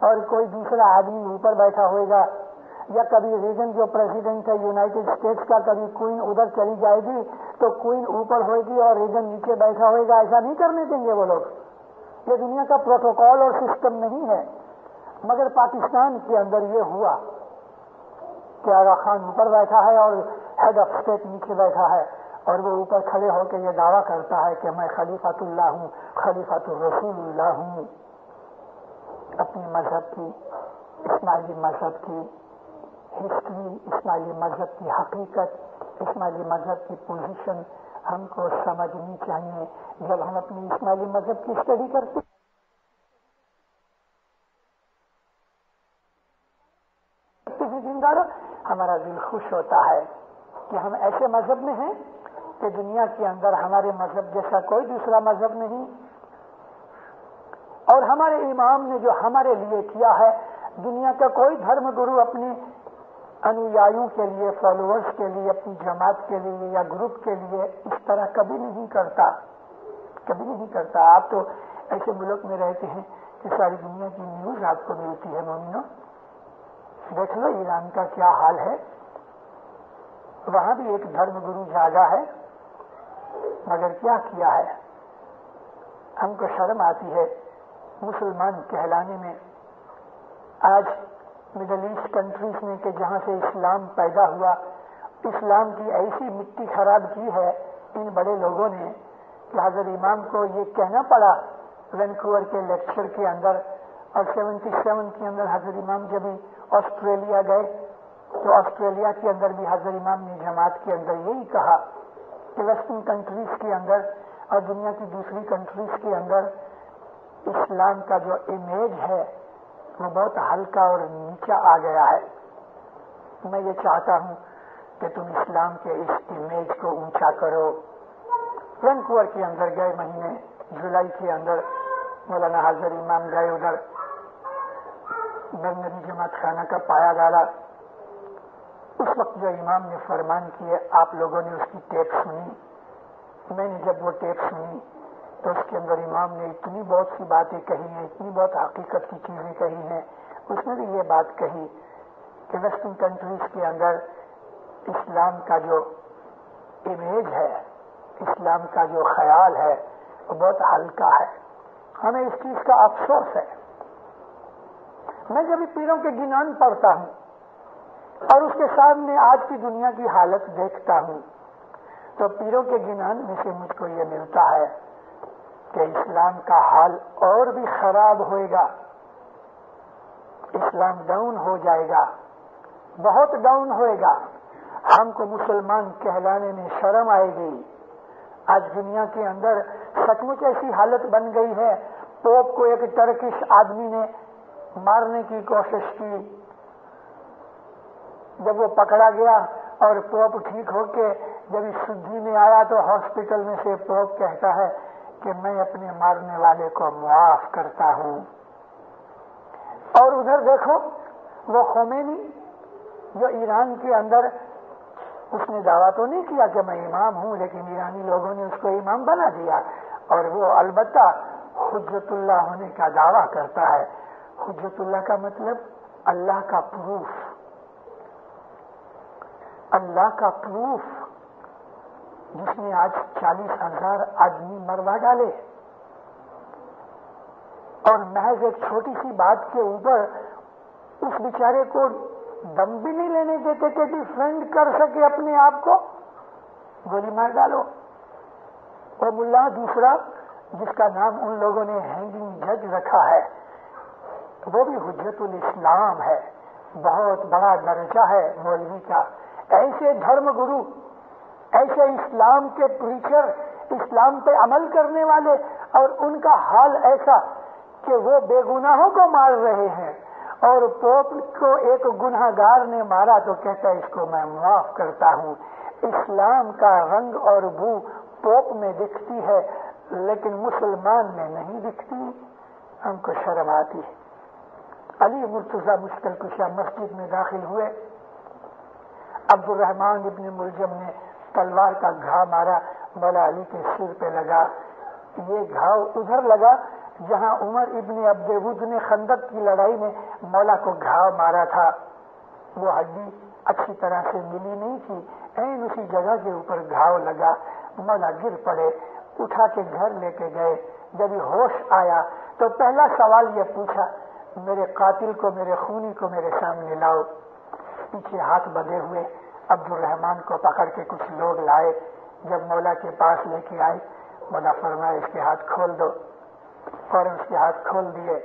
اور کوئی دوسرا آدمی اوپر بیٹھا ہوئے گا، یا کبھی ریگن جو پریزیڈنٹ ہے یونائٹڈ اسٹیٹس کا، کبھی کوئین ادھر چلی جائے گی تو کوئین اوپر ہوئے گی اور ریگن نیچے بیٹھا ہوئے گا. ایسا نہیں کرنے دیں گے وہ لوگ. یہ دنیا کا پروٹوکول اور سسٹم نہیں ہے. مگر پاکستان کے اندر یہ ہوا کہ آغا خان اوپر بیٹھا ہے اور ہیڈ آف اسٹیٹ نیچے بیٹھا ہے، اور وہ اوپر کھڑے ہو کے یہ دعویٰ کرتا ہے کہ میں خلیفۃ اللہ ہوں، خلیفۃ الرسول اللہ ہوں. اپنے مذہب کی، اسماعیلی مذہب کی ہسٹری، اسماعیلی مذہب کی حقیقت، اسماعیلی مذہب کی پوزیشن ہم کو سمجھنی چاہیے جب ہم اپنی اسماعیلی مذہب کی اسٹڈی کرتے ہیں. ہمارا دل خوش ہوتا ہے کہ ہم ایسے مذہب میں ہیں کہ دنیا کے اندر ہمارے مذہب جیسا کوئی دوسرا مذہب نہیں، اور ہمارے امام نے جو ہمارے لیے کیا ہے دنیا کا کوئی دھرم گرو اپنے انویایوں کے لیے، فالوورز کے لیے، اپنی جماعت کے لیے یا گروپ کے لیے اس طرح کبھی نہیں کرتا، کبھی نہیں کرتا. آپ تو ایسے ملک میں رہتے ہیں کہ ساری دنیا کی نیوز آپ کو ملتی ہے. مومنو دیکھ لو ایران کا کیا حال ہے، وہاں بھی ایک دھرم گرو جاگا ہے، مگر کیا کیا ہے. ہم کو شرم آتی ہے مسلمان کہلانے میں. آج مڈل ایسٹ کنٹریز میں کہ جہاں سے اسلام پیدا ہوا، اسلام کی ایسی مٹی خراب کی ہے ان بڑے لوگوں نے کہ حضرت امام کو یہ کہنا پڑا وینکوور کے لیکچر کے اندر. اور 77 کے اندر حضرت امام جب آسٹریلیا گئے تو آسٹریلیا کے اندر بھی حضرت امام نے جماعت کے اندر یہی کہا کہ ویسٹرن کنٹریز کے اندر اور دنیا کی دوسری کنٹریز کے اندر اسلام کا جو امیج ہے وہ بہت ہلکا اور نیچا آ گیا ہے. میں یہ چاہتا ہوں کہ تم اسلام کے اس امیج کو اونچا کرو. وینکوور کے اندر گئے مہینے جولائی کے اندر مولانا حضرت امام گئے ادھر، برنری جماعت خانہ کا پایا ڈالا. اس وقت جو امام نے فرمان کیے آپ لوگوں نے اس کی ٹیپ سنی. میں نے جب وہ ٹیپ سنی تو اس کے اندر امام نے اتنی بہت سی باتیں کہی ہیں، اتنی بہت حقیقت کی چیزیں کہی ہیں. اس نے بھی یہ بات کہی کہ ویسٹرن کنٹریز کے اندر اسلام کا جو امیج ہے، اسلام کا جو خیال ہے وہ بہت ہلکا ہے. ہمیں اس چیز کا افسوس ہے. میں جب پیروں کے گنان پڑھتا ہوں اور اس کے سامنے آج کی دنیا کی حالت دیکھتا ہوں تو پیروں کے گنان میں سے مجھ کو یہ ملتا ہے کہ اسلام کا حال اور بھی خراب ہوئے گا. اسلام ڈاؤن ہو جائے گا، بہت ڈاؤن ہوئے گا. ہم کو مسلمان کہلانے میں شرم آئے گی. آج دنیا کے اندر سچ مچ ایسی حالت بن گئی ہے. پوپ کو ایک ٹرکش آدمی نے مارنے کی کوشش کی. جب وہ پکڑا گیا اور پوپ ٹھیک ہو کے جب اس شدھی میں آیا تو ہاسپٹل میں سے پوپ کہتا ہے کہ میں اپنے مارنے والے کو معاف کرتا ہوں. اور ادھر دیکھو وہ خمینی جو ایران کے اندر، اس نے دعویٰ تو نہیں کیا کہ میں امام ہوں، لیکن ایرانی لوگوں نے اس کو امام بنا دیا. اور وہ البتہ حجت اللہ ہونے کا دعویٰ کرتا ہے. حجت اللہ کا مطلب اللہ کا پروف، اللہ کا پروف، جس نے آج 40,000 آدمی مروا ڈالے اور محض ایک چھوٹی سی بات کے اوپر اس بیچارے کو دم بھی نہیں لینے دیتے کہ ڈیفینڈ کر سکے اپنے آپ کو، گولی مار ڈالو. اور ملا دوسرا جس کا نام ان لوگوں نے ہینگنگ جج رکھا ہے وہ بھی حجت الاسلام ہے. بہت بڑا درجہ ہے مولوی کا. ایسے دھرم گرو، ایسے اسلام کے پریچر، اسلام پہ عمل کرنے والے، اور ان کا حال ایسا کہ وہ بے گناہوں کو مار رہے ہیں. اور پوپ کو ایک گناہ گار نے مارا تو کہتا ہے اس کو میں معاف کرتا ہوں. اسلام کا رنگ اور بو پوپ میں دکھتی ہے لیکن مسلمان میں نہیں دکھتی. ہم کو شرم آتی ہے. علی مرتضیٰ مشکل کشا مسجد میں داخل ہوئے. عبد الرحمان ابن ملجم نے تلوار کا گھاؤ مارا، مولا علی کے سر پہ لگا. یہ گھاؤ ادھر لگا جہاں عمر ابن عبد ود نے خندق کی لڑائی میں مولا کو گھاؤ مارا تھا، وہ ہڈی اچھی طرح سے ملی نہیں تھی، این اسی جگہ کے اوپر گھاؤ لگا، مولا گر پڑے، اٹھا کے گھر لے کے گئے۔ جب ہوش آیا تو پہلا سوال یہ پوچھا، میرے قاتل کو، میرے خونی کو میرے سامنے لاؤ۔ پیچھے ہاتھ بندھے ہوئے عبد الرحمان کو پکڑ کے کچھ لوگ لائے، جب مولا کے پاس لے کے آئے، مولا فرمایا اس کے ہاتھ کھول دو، فوراً اس کے ہاتھ کھول دیے۔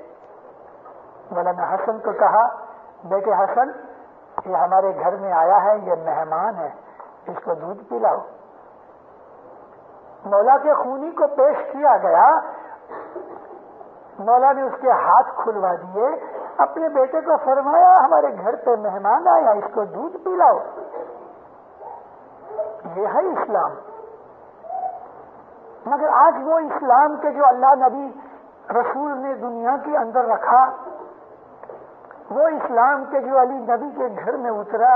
مولانا حسن کو کہا، بیٹے حسن، یہ ہمارے گھر میں آیا ہے، یہ مہمان ہے، اس کو دودھ پلاؤ۔ مولا کے خونی کو پیش کیا گیا، مولا نے اس کے ہاتھ کھلوا دیے، اپنے بیٹے کو فرمایا ہمارے گھر پہ مہمان آیا، اس کو دودھ پلاؤ۔ یہ ہے اسلام۔ مگر آج وہ اسلام کے جو اللہ نبی رسول نے دنیا کے اندر رکھا، وہ اسلام کے جو علی نبی کے گھر میں اترا،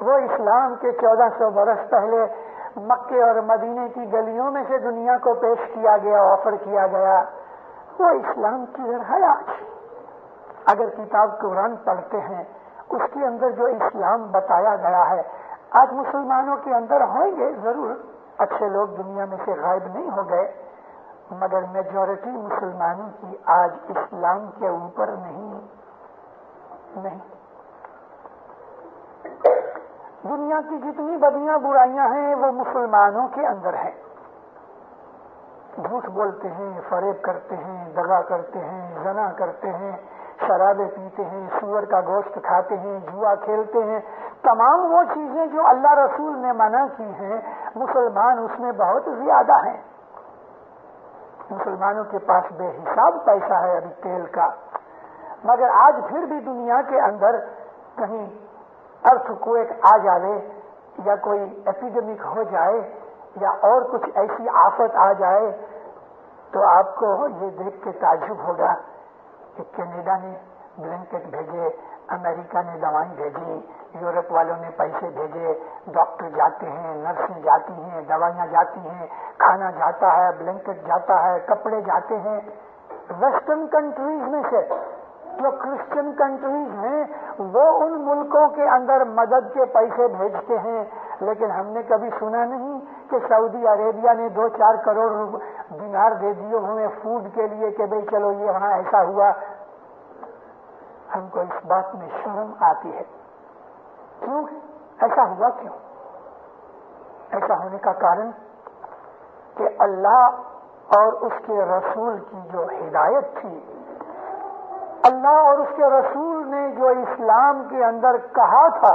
وہ اسلام کے 1400 برس پہلے مکے اور مدینے کی گلیوں میں سے دنیا کو پیش کیا گیا، آفر کیا گیا، وہ اسلام کدھر ہے آج؟ اگر کتاب قرآن پڑھتے ہیں، اس کے اندر جو اسلام بتایا گیا ہے، آج مسلمانوں کے اندر ہوں گے ضرور، اچھے لوگ دنیا میں سے غائب نہیں ہو گئے، مگر میجورٹی مسلمانوں کی آج اسلام کے اوپر نہیں۔ دنیا کی جتنی بدیاں برائیاں ہیں وہ مسلمانوں کے اندر ہیں۔ جھوٹ بولتے ہیں، فریب کرتے ہیں، دغا کرتے ہیں، زنا کرتے ہیں، شرابیں پیتے ہیں، سور کا گوشت کھاتے ہیں، جوا کھیلتے ہیں، تمام وہ چیزیں جو اللہ رسول نے منع کی ہیں، مسلمان اس میں بہت زیادہ ہیں۔ مسلمانوں کے پاس بے حساب پیسہ ہے ابھی تیل کا، مگر آج پھر بھی دنیا کے اندر کہیں ارتھ کویک آ جائے یا کوئی ایپیڈیمک ہو جائے یا اور کچھ ایسی آفت آ جائے تو آپ کو یہ دیکھ کے تعجب ہوگا کہ کینیڈا نے بلینکٹ بھیجے، امریکہ نے دوائیں بھیجی، یورپ والوں نے پیسے بھیجے، ڈاکٹر جاتے ہیں، نرسیں جاتی ہیں، دوائیاں جاتی ہیں، کھانا جاتا ہے، بلینکٹ جاتا ہے، کپڑے جاتے ہیں۔ ویسٹرن کنٹریز میں سے جو کرسچن کنٹریز ہیں وہ ان ملکوں کے اندر مدد کے پیسے بھیجتے ہیں، لیکن ہم نے کبھی سنا نہیں کہ سعودی عربیہ نے 2-4 کروڑ دینار دے دیے ہمیں فوڈ کے لیے کہ بھئی چلو یہ وہاں ایسا ہوا۔ ہم کو اس بات میں شرم آتی ہے، کیوں ایسا ہوا؟ کیوں ایسا ہونے کا کارن کہ اللہ اور اس کے رسول کی جو ہدایت تھی، اللہ اور اس کے رسول نے جو اسلام کے اندر کہا تھا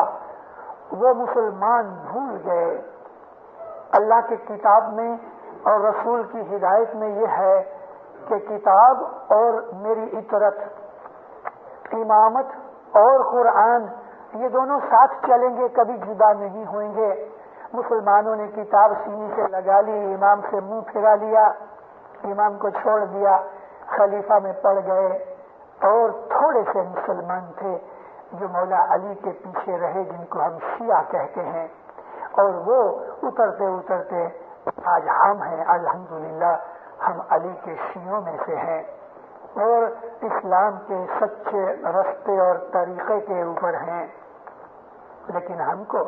وہ مسلمان بھول گئے۔ اللہ کی کتاب میں اور رسول کی ہدایت میں یہ ہے کہ کتاب اور میری اطاعت، امامت اور قرآن یہ دونوں ساتھ چلیں گے، کبھی جدا نہیں ہوئیں گے۔ مسلمانوں نے کتاب سینے سے لگا لی، امام سے منہ پھرا لیا، امام کو چھوڑ دیا، خلیفہ میں پڑ گئے، اور تھوڑے سے مسلمان تھے جو مولا علی کے پیچھے رہے، جن کو ہم شیعہ کہتے ہیں، اور وہ اترتے اترتے آج ہم ہیں، الحمدللہ ہم علی کے شیعوں میں سے ہیں اور اسلام کے سچے راستے اور طریقے کے اوپر ہیں۔ لیکن ہم کو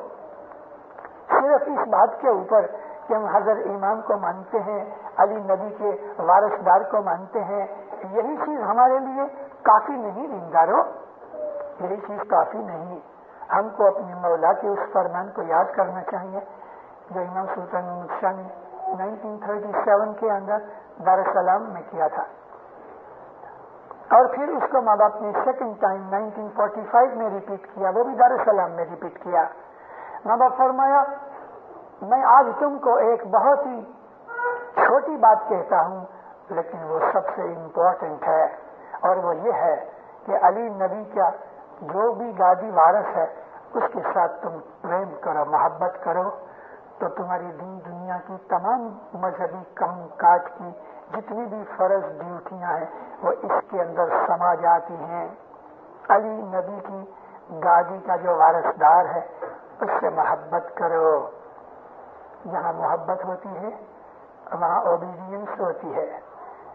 صرف اس بات کے اوپر کہ ہم حضرت امام کو مانتے ہیں، علی نبی کے وارثدار کو مانتے ہیں، یہی چیز ہمارے لیے کافی نہیں دیندارو، یہی چیز کافی نہیں۔ ہم کو اپنے مولا کے اس فرمان کو یاد کرنا چاہیے جو امام سلطان محمود شاہ نے 1937 کے اندر دارالسلام میں کیا تھا، اور پھر اس کو ماں باپ نے سیکنڈ ٹائم 1945 میں ریپیٹ کیا، وہ بھی دارالسلام میں ریپیٹ کیا۔ ماں باپ فرمایا میں آج تم کو ایک بہت ہی چھوٹی بات کہتا ہوں لیکن وہ سب سے امپورٹنٹ ہے، اور وہ یہ ہے کہ علی نبی کا جو بھی گادی وارث ہے اس کے ساتھ تم پریم کرو، محبت کرو، تو تمہاری دین دنیا کی تمام مذہبی کام کاج کی جتنی بھی فرض ڈیوٹیاں ہیں وہ اس کے اندر سما جاتی ہیں۔ علی نبی کی گادی کا جو وارثدار ہے اس سے محبت کرو، جہاں محبت ہوتی ہے وہاں اوبیڈینس ہوتی ہے،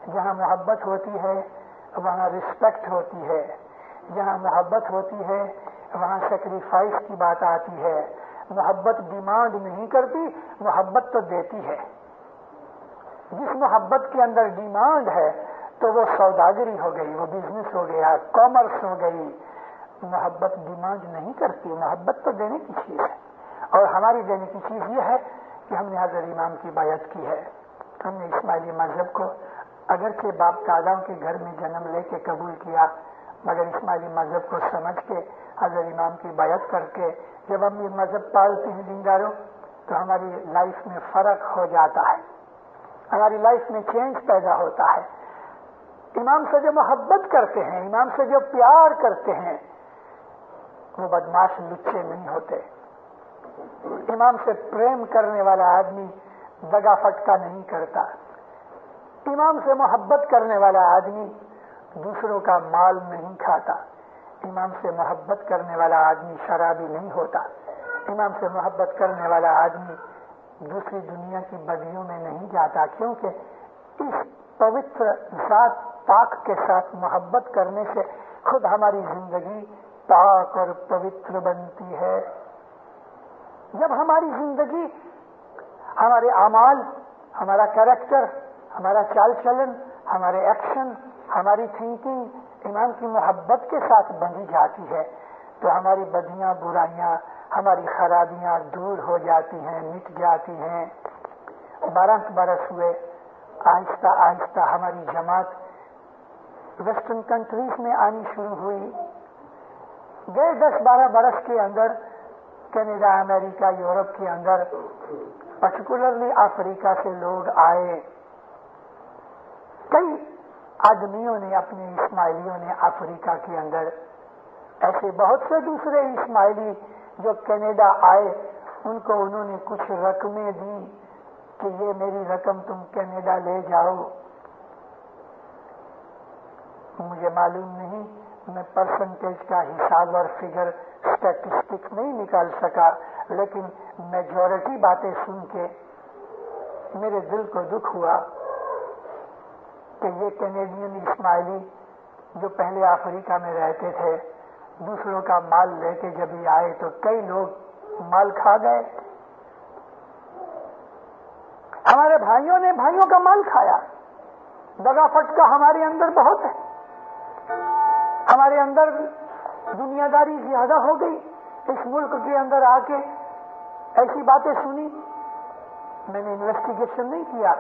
جہاں محبت ہوتی ہے وہاں رسپیکٹ ہوتی ہے، جہاں محبت ہوتی ہے وہاں سیکریفائس کی بات آتی ہے. محبت ڈیمانڈ نہیں کرتی، محبت تو دیتی ہے. جس محبت کے اندر ڈیمانڈ ہے تو وہ سوداگری ہو گئی، وہ بزنس ہو گیا، کامرس ہو گئی. محبت ڈیمانڈ نہیں کرتی، محبت تو دینے کی چیز ہے. اور ہماری دینے کی چیز یہ ہے کہ ہم نے حضرت امام کی بیعت کی ہے. ہم نے اسماعیلی مذہب کو اگرچہ باپ داداؤں کے گھر میں جنم لے کے قبول کیا، مگر اسماعیلی مذہب کو سمجھ کے حضرت امام کی بیعت کر کے جب ہم یہ مذہب پالتے ہیں دینداروں تو ہماری لائف میں فرق ہو جاتا ہے، ہماری لائف میں چینج پیدا ہوتا ہے. امام سے جو محبت کرتے ہیں، امام سے جو پیار کرتے ہیں، وہ بدماش لچے نہیں ہوتے. امام سے پریم کرنے والا آدمی دگا فٹکا نہیں کرتا. امام سے محبت کرنے والا آدمی دوسروں کا مال نہیں کھاتا. امام سے محبت کرنے والا آدمی شرابی نہیں ہوتا. امام سے محبت کرنے والا آدمی دوسری دنیا کی بدیوں میں نہیں جاتا، کیونکہ اس پوتر ذات پاک کے ساتھ محبت کرنے سے خود ہماری زندگی پاک اور پوتر بنتی ہے. جب ہماری زندگی، ہمارے اعمال، ہمارا کیریکٹر، ہمارا چال چلن، ہمارے ایکشن، ہماری تھنکنگ امام کی محبت کے ساتھ بندھی جاتی ہے تو ہماری بدیاں، برائیاں، ہماری خرابیاں دور ہو جاتی ہیں، مٹ جاتی ہیں. 12 برس ہوئے، آہستہ آہستہ ہماری جماعت ویسٹرن کنٹریز میں آنی شروع ہوئی. گئے 10-12 برس کے اندر کینیڈا، امریکہ، یورپ کے اندر پرٹیکولرلی افریقہ سے لوگ آئے. کئی آدمیوں نے، اپنے اسماعیلیوں نے افریقہ کے اندر، ایسے بہت سے دوسرے اسماعیلی جو کینیڈا آئے ان کو انہوں نے کچھ رقمیں دی کہ یہ میری رقم تم کینیڈا لے جاؤ. مجھے معلوم نہیں، میں پرسنٹیج کا حساب اور فگر اسٹیٹسٹک نہیں نکال سکا، لیکن میجورٹی باتیں سن کے میرے دل کو دکھ ہوا کہ یہ کینیڈین اسماعیلی جو پہلے افریقہ میں رہتے تھے دوسروں کا مال لے کے جب یہ آئے تو کئی لوگ مال کھا گئے. ہمارے بھائیوں نے بھائیوں کا مال کھایا. دگا فٹکا ہمارے اندر بہت ہے، ہمارے اندر دنیا داری زیادہ ہو گئی. اس ملک کے اندر آ کے ایسی باتیں سنی، میں نے انویسٹیگیشن نہیں کیا،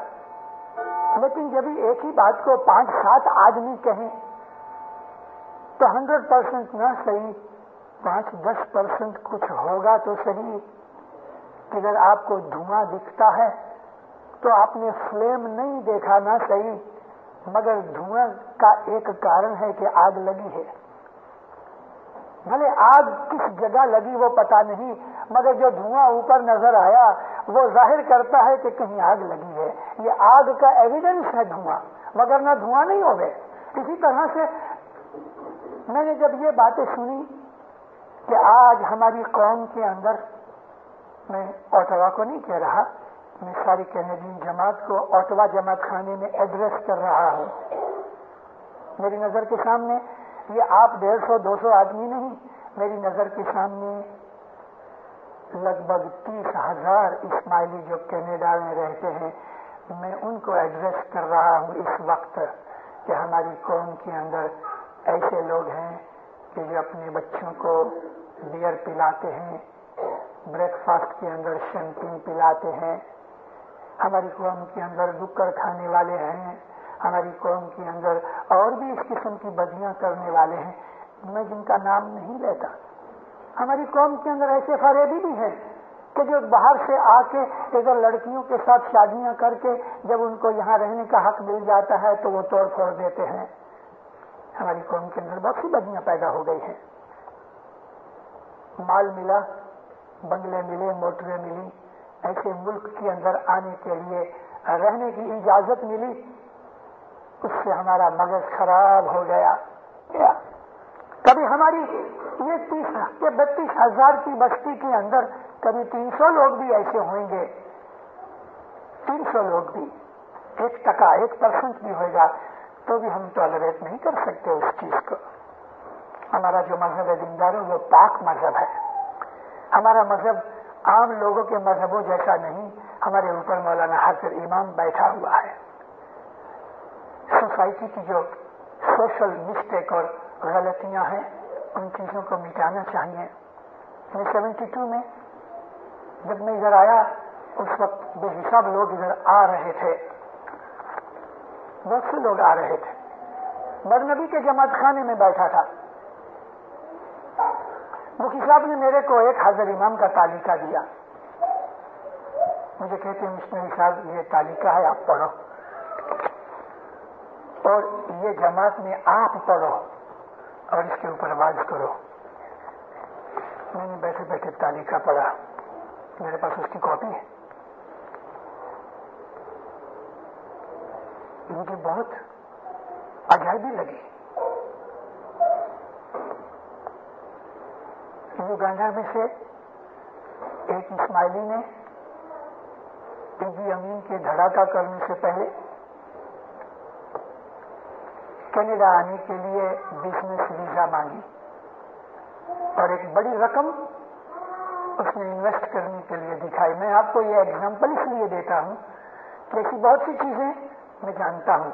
لیکن جب ایک ہی بات کو 5-7 آدمی کہیں تو 100% نہ صحیح 5-10% کچھ ہوگا تو صحیح. اگر آپ کو دھواں دکھتا ہے تو آپ نے فلیم نہیں دیکھا نہ صحیح، مگر دھواں کا ایک کارن ہے کہ آگ لگی ہے. بھلے آگ کس جگہ لگی وہ پتا نہیں، مگر جو دھواں اوپر نظر آیا وہ ظاہر کرتا ہے کہ کہیں آگ لگی ہے. یہ آگ کا ایویڈنس ہے دھواں، مگر نہ دھواں نہیں ہو گئے. اسی طرح سے میں نے جب یہ باتیں سنی کہ آج ہماری قوم کے اندر، میں اوٹوا کو نہیں کہہ رہا، میں ساری کینیڈین جماعت کو اوٹوا جماعت خانے میں ایڈریس کر رہا ہوں. میری نظر کے سامنے یہ آپ 150-200 آدمی نہیں، میری نظر کے سامنے لگ بھگ 30,000 اسماعیلی جو کینیڈا میں رہتے ہیں، میں ان کو ایڈریس کر رہا ہوں اس وقت کہ ہماری قوم کے اندر ایسے لوگ ہیں کہ جو اپنے بچوں کو بیئر پلاتے ہیں، بریک فاسٹ کے اندر شیمپین پلاتے ہیں. ہماری قوم کے اندر ڈکر کھانے والے ہیں، ہماری قوم کے اندر اور بھی اس قسم کی بدیاں کرنے والے ہیں، میں جن کا نام نہیں لیتا. ہماری قوم کے اندر ایسے فریبی بھی ہیں کہ جو باہر سے آ کے ادھر لڑکیوں کے ساتھ شادیاں کر کے جب ان کو یہاں رہنے کا حق مل جاتا ہے تو وہ توڑ پھوڑ دیتے ہیں. ہماری قوم کے اندر بہت سی بدیاں پیدا ہو گئی ہیں. مال ملا، بنگلے ملے، موٹریں ملی، ایسے ملک کے اندر آنے کے لیے رہنے کی اجازت ملی، اس سے ہمارا مغز خراب ہو گیا. کبھی ہماری یہ 32,000 کی بستی کے اندر کبھی 300 لوگ بھی ایسے ہوئیں گے، 300 لوگ بھی 1% بھی ہوگا تو بھی ہم ٹالریٹ نہیں کر سکتے اس چیز کو. ہمارا جو مذہب ہے دینداروں وہ پاک مذہب ہے. ہمارا مذہب عام لوگوں کے مذہبوں جیسا نہیں. ہمارے اوپر مولانا حاضر امام بیٹھا ہوا ہے. سوسائٹی کی جو سوشل مسٹیک اور غلطیاں ہیں ان چیزوں کو مٹانا چاہیے. 72 میں جب میں ادھر آیا اس وقت بے حساب لوگ ادھر آ رہے تھے. بہت سے لوگ آ رہے تھے. برنبی کے جماعت خانے میں بیٹھا تھا. مفتی صاحب نے میرے کو ایک حاضر امام کا تعلیقہ دیا. مجھے کہتے ہیں مشنری صاحب یہ تعلیقہ ہے آپ پڑھو اور یہ جماعت میں آپ پڑھو اور اس کے اوپر آواز کرو. میں نے بیٹھے بیٹھے تعلیقہ پڑھا. میرے پاس اس کی کاپی ہے. مجھے بہت عجائبی لگی. یوگانڈا میں سے ایک اسماعیلی نے ایڈی امین کے دھڑاکہ کرنے سے پہلے کینیڈا آنے کے لیے بزنس ویزا مانگی اور ایک بڑی رقم اس نے انویسٹ کرنے کے لیے دکھائی. میں آپ کو یہ ایگزامپل اس لیے دیتا ہوں کہ ایسی بہت سی چیزیں میں جانتا ہوں.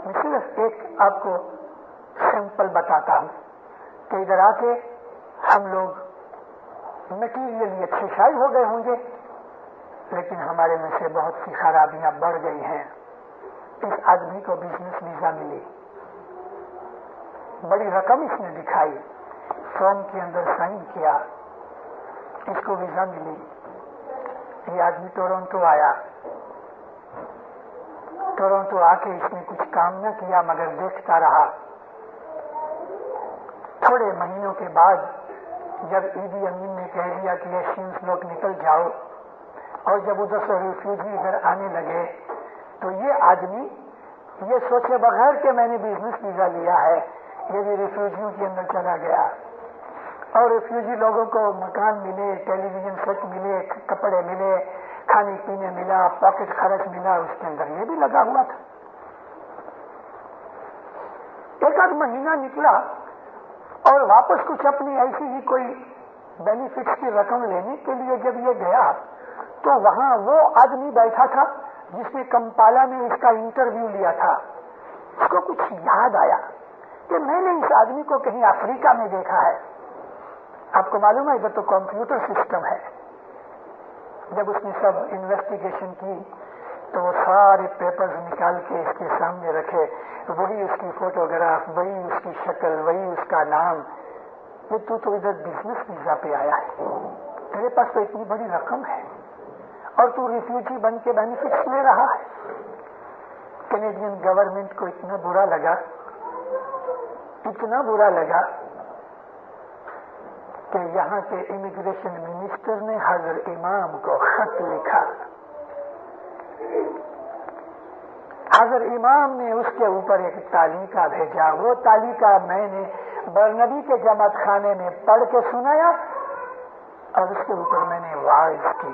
میں صرف ایک آپ کو سیمپل بتاتا ہوں کہ ادھر آ کے ہم لوگ میٹیریلی اچھے شاید ہو گئے ہوں گے لیکن ہمارے میں سے بہت سی خرابیاں بڑھ گئی ہیں. اس آدمی کو بزنس ویزا ملی. بڑی رقم اس نے دکھائی. فارم کے اندر سائن کیا. اس کو ویزا ملی. یہ آدمی ٹورنٹو آیا. ٹورنٹو آ کے اس نے کچھ کام نہ کیا مگر دیکھتا رہا. تھوڑے مہینوں کے بعد جب ایڈی امین نے کہہ دیا کہ ایشینز لوگ نکل جاؤ اور جب ادھر سے ریفیوجی ادھر آنے لگے تو یہ آدمی یہ سوچے بغیر کہ میں نے بزنس ویزا لیا ہے یہ بھی ریفیوجیوں کے اندر چلا گیا اور ریفیوجی لوگوں کو مکان ملے, ٹیلی ویژن سیٹ ملے, کپڑے ملے, کھانے پینے ملا, پاکٹ خرچ ملا. اس کے اندر یہ بھی لگا ہوا تھا. ایک آدھ مہینہ نکلا اور واپس کچھ اپنی ایسی ہی کوئی بینیفٹس کی رقم لینے کے لیے جب یہ گیا تو وہاں وہ آدمی بیٹھا تھا جس نے کمپالا میں اس کا انٹرویو لیا تھا. اس کو کچھ یاد آیا کہ میں نے اس آدمی کو کہیں افریقہ میں دیکھا ہے. آپ کو معلوم ہے ادھر تو کمپیوٹر سسٹم ہے. جب اس نے سب انویسٹیگیشن کی تو وہ سارے پیپرز نکال کے اس کے سامنے رکھے. وہی اس کی فوٹوگراف, وہی اس کی شکل, وہی اس کا نام. یہ تو ادھر بزنس ویزا پہ آیا ہے. تیرے پاس تو اتنی بڑی رقم ہے اور تو ریفیوجی بن کے بینیفٹس لے رہا ہے. کینیڈین گورنمنٹ کو اتنا برا لگا کہ یہاں کے امیگریشن منسٹر نے حضرت امام کو خط لکھا. حضرت امام نے اس کے اوپر ایک تعلیقہ بھیجا. وہ تعلیقہ میں نے برنبی کے جماعت خانے میں پڑھ کے سنایا اور اس کے اوپر میں نے واعظ کی.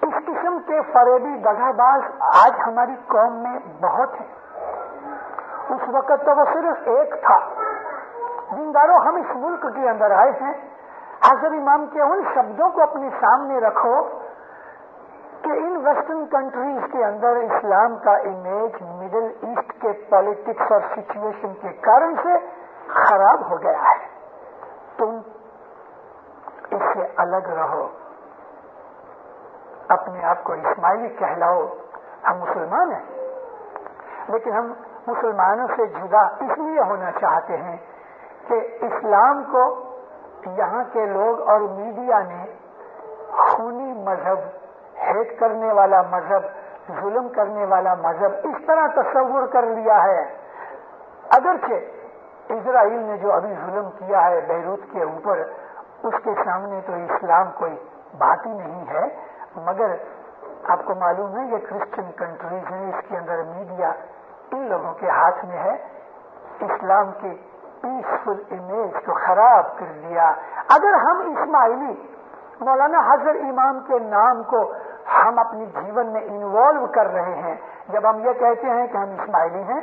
اس قسم کے فریبی دغا باز آج ہماری قوم میں بہت ہیں. اس وقت تو وہ صرف ایک تھا. دینداروں, ہم اس ملک کے اندر آئے ہیں. حضرت امام کے ان شبدوں کو اپنے سامنے رکھو کہ ان ویسٹرن کنٹریز کے اندر اسلام کا امیج مڈل ایسٹ کے پالیٹکس اور سچویشن کے کارن سے خراب ہو گیا ہے. تم اس سے الگ رہو. اپنے آپ کو اسماعیلی کہلاؤ. ہم مسلمان ہیں لیکن ہم مسلمانوں سے جدا اس لیے ہونا چاہتے ہیں کہ اسلام کو یہاں کے لوگ اور میڈیا نے خونی مذہب, ہیٹ کرنے والا مذہب, ظلم کرنے والا مذہب اس طرح تصور کر لیا ہے. اگرچہ اسرائیل نے جو ابھی ظلم کیا ہے بیروت کے اوپر, اس کے سامنے تو اسلام کوئی بات ہی نہیں ہے. مگر آپ کو معلوم ہے یہ کرسچن کنٹریز ہیں, اس کے اندر میڈیا ان لوگوں کے ہاتھ میں ہے. اسلام کی پیسفل امیج کو خراب کر دیا. اگر ہم اسماعیلی مولانا حضرت امام کے نام کو ہم اپنی جیون میں انوالو کر رہے ہیں. جب ہم یہ کہتے ہیں کہ ہم اسماعیلی ہیں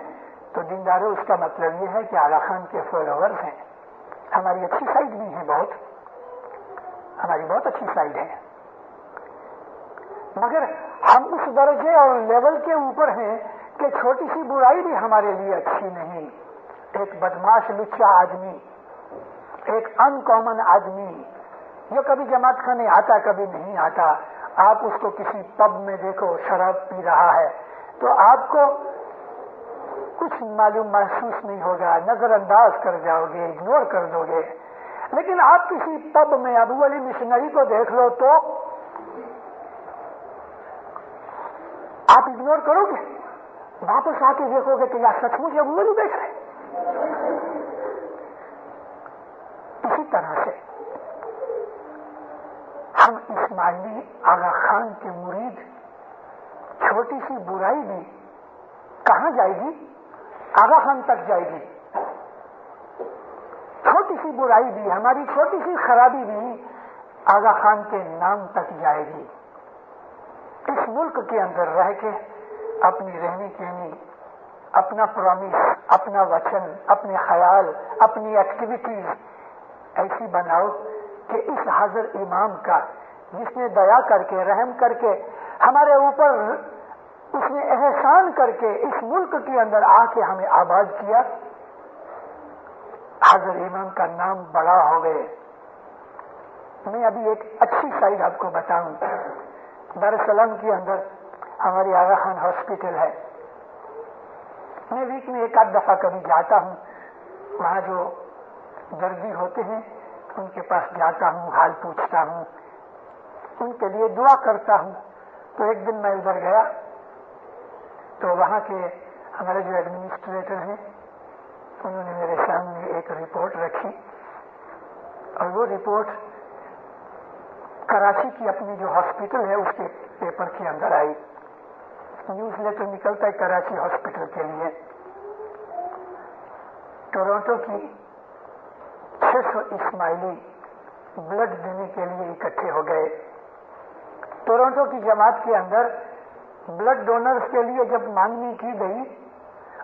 تو دینداروں اس کا مطلب یہ ہے کہ آغا خان کے فالوورز ہیں. ہماری اچھی سائڈ بھی ہے، ہماری بہت اچھی سائڈ ہے، مگر ہم اس درجے اور لیول کے اوپر ہیں کہ چھوٹی سی برائی بھی ہمارے لیے اچھی نہیں. ایک بدماش لچا آدمی، ایک ان کامن آدمی جو کبھی جماعت خانے آتا کبھی نہیں آتا، آپ اس کو کسی پب میں دیکھو شراب پی رہا ہے تو آپ کو کچھ معلوم محسوس نہیں ہوگا، نظر انداز کر جاؤ گے، اگنور کر دو گے. لیکن آپ کسی پب میں ابو علی مشنری کو دیکھ لو تو آپ اگنور کرو گے، واپس آ کے دیکھو گے کہ یا سچ مچ ابو علی بیٹھ رہے. اسی طرح سے ہم اسماعیلی آغا خان کے مرید، چھوٹی سی برائی بھی کہاں جائے گی؟ آغا خان تک جائے گی. چھوٹی سی برائی بھی، ہماری چھوٹی سی خرابی بھی آغا خان کے نام تک جائے گی. اس ملک کے اندر رہ کے اپنی رہنی کہنی، اپنا پرامیس، اپنا وچن، اپنے خیال، اپنی ایکٹیویٹیز ایسی بناؤ کہ اس حاضر امام کا، جس نے دیا کر کے، رحم کر کے ہمارے اوپر، اس نے احسان کر کے اس ملک کے اندر آ کے ہمیں آباد کیا، حاضر امام کا نام بڑا ہو گئے. میں ابھی ایک اچھی سائڈ آپ کو بتاؤں. دار السلام کے اندر ہماری آغا خان ہاسپٹل ہے. میں ویک میں ایک آدھ دفعہ کبھی جاتا ہوں، وہاں جو دردی ہوتے ہیں ان کے پاس جاتا ہوں، حال پوچھتا ہوں، ان کے لیے دعا کرتا ہوں. تو ایک دن میں ادھر گیا تو وہاں کے ہمارے جو ایڈمنسٹریٹر ہیں انہوں نے میرے سامنے ایک رپورٹ رکھی، اور وہ رپورٹ کراچی کی اپنی جو ہاسپٹل ہے اس کے پیپر کے اندر آئی. نیوز لیٹر نکلتا ہے کراچی ہاسپٹل کے لیے. ٹورانٹو کی 600 اسماعیلی بلڈ دینے کے لیے اکٹھے ہو گئے. ٹورانٹو کی جماعت کے اندر بلڈ ڈونرز کے لیے جب مانگنی کی گئی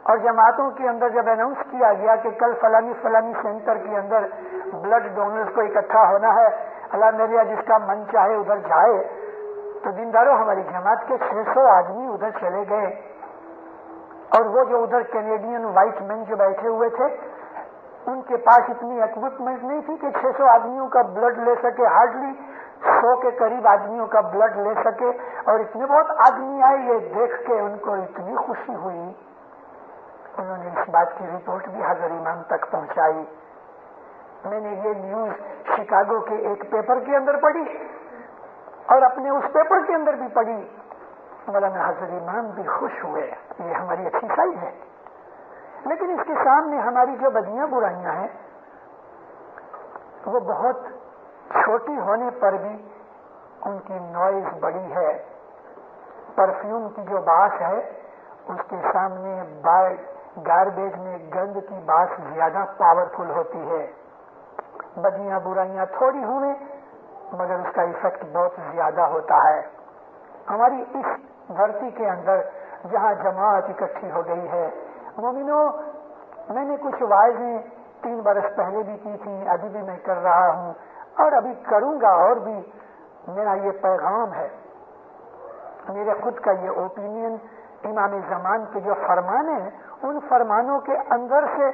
اور جماعتوں کے اندر جب اناؤنس کیا گیا کہ کل فلانی فلانی سینٹر کے اندر بلڈ ڈونرز کو اکٹھا ہونا ہے، اللہ میریا جس کا من چاہے ادھر جائے، تو دینداروں ہماری جماعت کے 600 آدمی ادھر چلے گئے. اور وہ جو ادھر کینیڈین وائٹ مین جو بیٹھے ہوئے تھے ان کے پاس اتنی اکوپمنٹ نہیں تھی کہ 600 آدمیوں کا بلڈ لے سکے. ہارڈلی 100 کے قریب آدمیوں کا بلڈ لے سکے. اور اتنے بہت آدمی آئے، یہ دیکھ کے ان کو اتنی خوشی ہوئی، انہوں نے اس بات کی رپورٹ بھی حضرت امام تک پہنچائی. میں نے یہ نیوز شکاگو کے ایک پیپر کے اندر پڑھی اور اپنے اس پیپر کے اندر بھی پڑھی. مولانا حضرت امام بھی خوش ہوئے. یہ ہماری اچھی سائڈ ہے. لیکن اس کے سامنے ہماری جو بدیاں برائیاں ہیں وہ بہت چھوٹی ہونے پر بھی ان کی نوائز بڑی ہے. پرفیوم کی جو باس ہے اس کے سامنے گاربیج میں گند کی باس زیادہ پاورفل ہوتی ہے. بدیاں برائیاں تھوڑی ہوئیں مگر اس کا ایفیکٹ بہت زیادہ ہوتا ہے. ہماری اس دھرتی کے اندر جہاں جماعت اکٹھی ہو گئی ہے، مومنوں، میں نے کچھ وعظیں 3 برس پہلے بھی کی تھی، ابھی بھی میں کر رہا ہوں اور ابھی کروں گا. اور بھی میرا یہ پیغام ہے، میرے خود کا یہ اوپینین، امام زمان کے جو فرمان ہیں ان فرمانوں کے اندر سے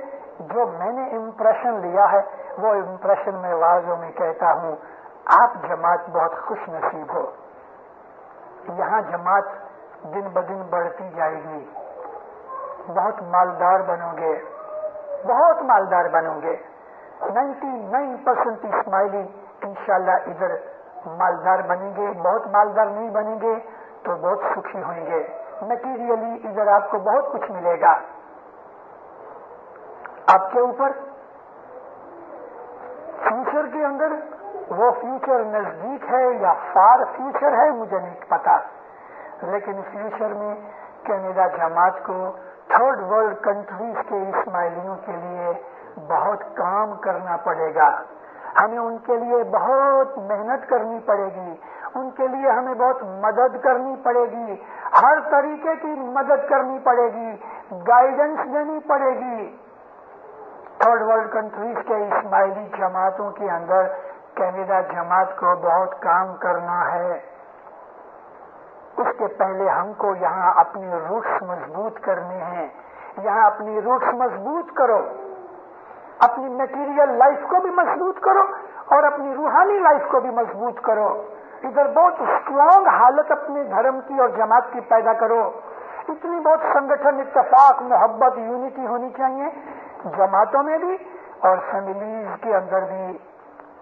جو میں نے امپریشن لیا ہے وہ امپریشن میں واضحوں میں کہتا ہوں. آپ جماعت بہت خوش نصیب ہو. یہاں جماعت دن بدن بڑھتی جائے گی. بہت مالدار بنو گے، بہت مالدار بنو گے. 99% اسماعیلی انشاءاللہ ادھر مالدار بنیں گے. بہت مالدار نہیں بنیں گے تو بہت سکھی ہوئیں گے. میٹیریلی ادھر آپ کو بہت کچھ ملے گا. آپ کے اوپر فیوچر کے اندر، وہ فیوچر نزدیک ہے یا فار فیوچر ہے مجھے نہیں پتا، لیکن فیوچر میں کینیڈا جماعت کو تھرڈ ورلڈ کنٹریز کے اسماعیلیوں کے لیے بہت کام کرنا پڑے گا. ہمیں ان کے لیے بہت محنت کرنی پڑے گی. ان کے لیے ہمیں بہت مدد کرنی پڑے گی، ہر طریقے کی مدد کرنی پڑے گی، گائیڈنس دینی پڑے گی۔ تھرڈ ورلڈ کنٹریز کے اسماعیلی جماعتوں کے اندر کینیڈا جماعت کو بہت کام کرنا ہے۔ اس کے پہلے ہم کو یہاں اپنی روٹس مضبوط کرنے ہیں۔ یہاں اپنی روٹس مضبوط کرو، اپنی میٹیریل لائف کو بھی مضبوط کرو اور اپنی روحانی لائف کو بھی مضبوط کرو۔ ادھر بہت اسٹرانگ حالت اپنے دھرم کی اور جماعت کی پیدا کرو۔ اتنی بہت سنگٹھن، اتفاق، محبت، یونٹی ہونی چاہیے جماعتوں میں بھی اور فیملیز کے اندر بھی۔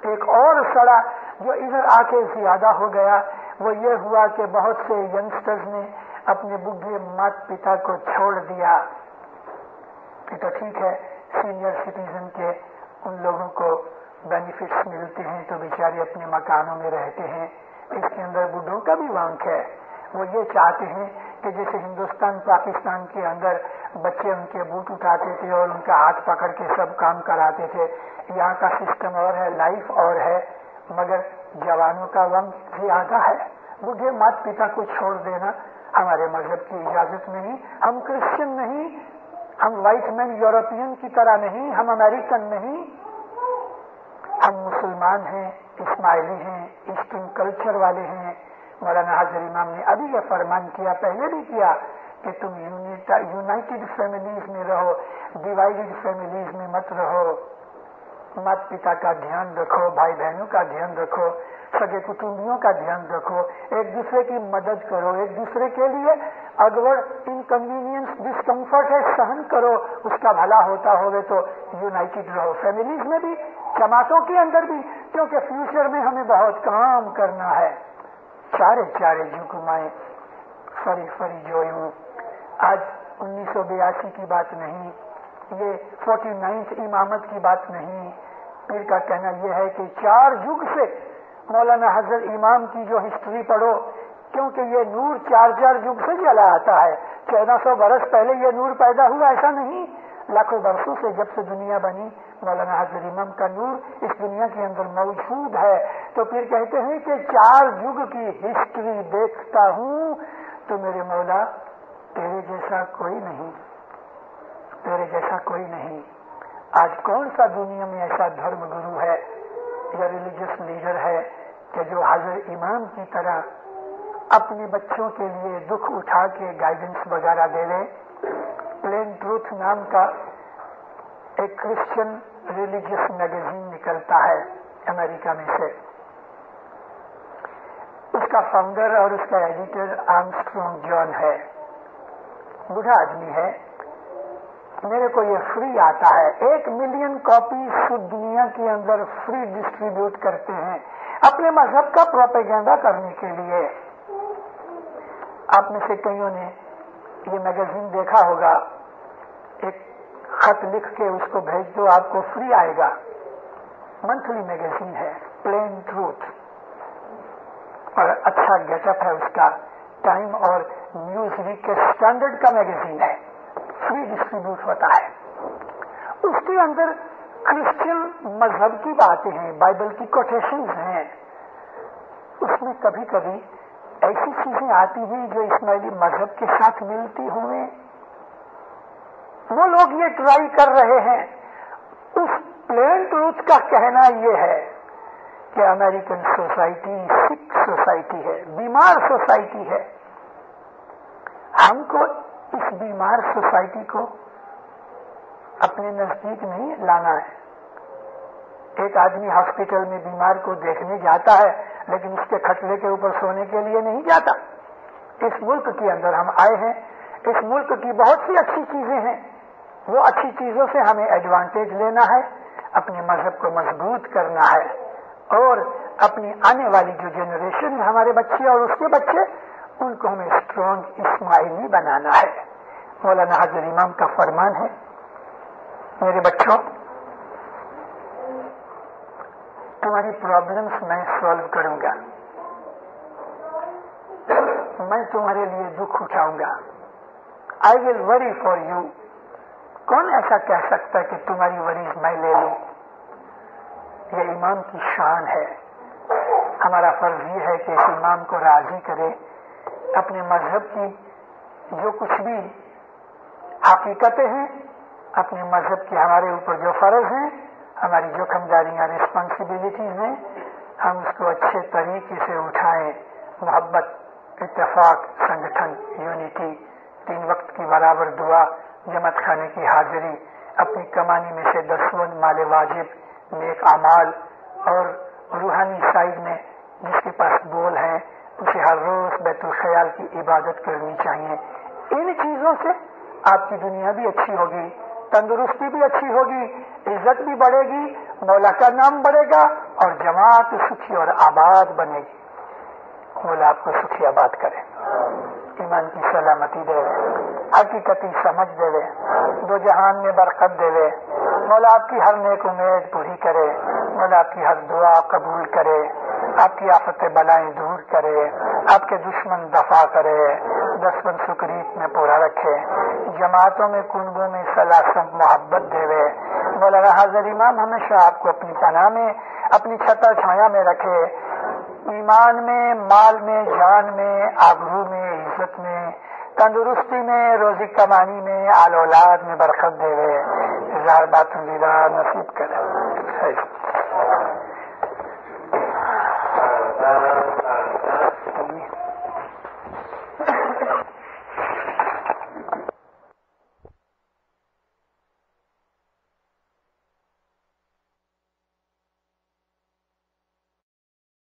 ایک اور سڑا جو ادھر آ کے زیادہ ہو گیا وہ یہ ہوا کہ بہت سے ینگسٹرز نے اپنے بڈھے مات پتا کو چھوڑ دیا۔ یہ تو ٹھیک ہے، سینئر سٹیزن کے ان لوگوں کو بینیفٹس ملتے ہیں تو بیچارے اپنے مکانوں میں رہتے ہیں۔ اس کے اندر بڈھوں کا بھی وانک ہے۔ وہ یہ چاہتے ہیں کہ جیسے ہندوستان پاکستان کے اندر بچے ان کے بوٹ اٹھاتے تھے اور ان کا ہاتھ پکڑ کے سب کام کراتے تھے، یہاں کا سسٹم اور ہے، لائف اور ہے، مگر جوانوں کا وقت زیادہ ہے۔ بوڑھے مات پتا کو چھوڑ دینا ہمارے مذہب کی اجازت نہیں۔ ہم کرسچن نہیں، ہم وائٹ مین یورپین کی طرح نہیں، ہم امریکن نہیں، ہم مسلمان ہیں، اسماعیلی ہیں، ایسٹرن کلچر والے ہیں۔ مولانا حاضر امام نے ابھی یہ فرمان کیا، پہلے بھی کیا کہ تم یونائٹڈ فیملیز میں رہو، ڈیوائڈڈ فیملیز میں مت رہو۔ مات پتا کا دھیان رکھو، بھائی بہنوں کا دھیان رکھو، سگے کٹمبیوں کا دھیان رکھو، ایک دوسرے کی مدد کرو، ایک دوسرے کے لیے اگر انکنوینئنس ڈسکمفرٹ ہے سہن کرو، اس کا بھلا ہوتا ہوئے تو یونائٹڈ رہو، فیملیز میں بھی، جماعتوں کے اندر بھی، کیونکہ فیوچر میں ہمیں بہت کام کرنا ہے۔ چارے چارے جھکمائیں فری فری جویوں۔ آج 1982 کی بات نہیں، یہ 49 امامت کی بات نہیں۔ پیر کا کہنا یہ ہے کہ 4 یگ سے مولانا حضرت امام کی جو ہسٹری پڑھو، کیونکہ یہ نور 4 یگ سے چلا آتا ہے۔ 1400 برس پہلے یہ نور پیدا ہوا ایسا نہیں، لاکھوں برسوں سے جب سے دنیا بنی مولانا حضرت امام کا نور اس دنیا کے اندر موجود ہے۔ تو پھر کہتے ہیں کہ 4 یگ کی ہسٹری دیکھتا ہوں تو میرے مولا تیرے جیسا کوئی نہیں، تیرے جیسا کوئی نہیں۔ آج کون سا دنیا میں ایسا دھرم گرو ہے یا ریلیجس لیڈر ہے کہ جو حضرت امام کی طرح اپنے بچوں کے لیے دکھ اٹھا کے گائیڈنس وغیرہ دے دے؟ پلین ٹروتھ نام کا ایک کرسچن ریلیجس میگزین نکلتا ہے امریکہ میں سے، اس کا فاؤنڈر اور اس کا ایڈیٹر آرمسٹرانگ جان ہے، بوڑھا آدمی ہے۔ میرے کو یہ فری آتا ہے، 1 ملین کاپیز دنیا کے اندر فری ڈسٹریبیوٹ کرتے ہیں اپنے مذہب کا پروپیگنڈا کرنے کے لیے۔ آپ میں سے کئیوں نے یہ میگزین دیکھا ہوگا، ایک خط لکھ کے اس کو بھیج دو، آپ کو فری آئے گا۔ منتھلی میگزین ہے، پلین ٹروتھ، اور اچھا گیٹ اپ ہے اس کا، ٹائم اور نیوز ویک کے اسٹینڈرڈ کا میگزین ہے، فری ڈسٹریبیوٹ ہوتا ہے۔ اس کے اندر کرسچن مذہب کی باتیں ہیں، بائبل کی کوٹیشنز ہیں۔ اس میں کبھی کبھی ایسی چیزیں آتی ہیں جو اسماعیلی مذہب کے ساتھ ملتی ہوئے، وہ لوگ یہ ٹرائی کر رہے ہیں۔ اس پلین ٹروتھ کا کہنا یہ ہے کہ امریکن سوسائٹی سک سوسائٹی ہے، بیمار سوسائٹی ہے۔ ہم کو اس بیمار سوسائٹی کو اپنے نزدیک نہیں لانا ہے۔ ایک آدمی ہاسپٹل میں بیمار کو دیکھنے جاتا ہے لیکن اس کے کھٹلے کے اوپر سونے کے لیے نہیں جاتا۔ اس ملک کے اندر ہم آئے ہیں، اس ملک کی بہت سی اچھی چیزیں ہیں، وہ اچھی چیزوں سے ہمیں ایڈوانٹیج لینا ہے، اپنے مذہب کو مضبوط کرنا ہے، اور اپنی آنے والی جو جنریشن ہمارے بچے اور اس کے بچے، ان کو ہمیں اسٹرانگ اسماعیلی بنانا ہے۔ مولانا حضرت امام کا فرمان ہے، میرے بچوں تمہاری پرابلمس میں سالو کروں گا، میں تمہارے لیے دکھ اٹھاؤں گا، آئی ول وری فار یو۔ کون ایسا کہہ سکتا ہے کہ تمہاری وریز میں لے لوں؟ یہ امام کی شان ہے۔ ہمارا فرض یہ ہے کہ اس امام کو راضی کرے، اپنے مذہب کی جو کچھ بھی حقیقتیں ہیں، اپنے مذہب کی ہمارے اوپر جو فرض ہیں، ہماری جو ذمہ رسپانسبلٹیز ہیں، ہم اس کو اچھے طریقے سے اٹھائیں۔ محبت، اتفاق، سنگٹھن، یونٹی، 3 وقت کی برابر دعا، جماعت خانے کی حاضری، اپنی کمانی میں سے 10 مال واجب، نیک اعمال، اور روحانی سائڈ میں جس کے پاس بول ہے اسے ہر روز بیت الخیال کی عبادت کرنی چاہیے۔ ان چیزوں سے آپ کی دنیا بھی اچھی ہوگی، تندرستی بھی اچھی ہوگی، عزت بھی بڑھے گی، مولا کا نام بڑھے گا، اور جماعت سکھی اور آباد بنے گی۔ مولا آپ کو سکھی آباد کرے، ایمان کی سلامتی دے، حقیقتی سمجھ دے، دو جہان میں برکت دے، مولا آپ کی ہر نیک امید پوری کرے، مولا آپ کی ہر دعا قبول کرے، آپ کی آفت بلائیں دور کرے، آپ کے دشمن دفاع کرے، 10 سکریت میں پورا رکھے، جماعتوں میں کنبوں میں سلاسم محبت دے، مولانا حاضر امام ہمیشہ آپ کو اپنی پناہ میں، اپنی چھتا چھایا میں رکھے، ایمان میں، مال میں، جان میں، آبرو میں، عزت میں، تندرستی میں، روزی کمانی میں، آل اولاد میں برکت دے، ظاہر بات نصیب کرے۔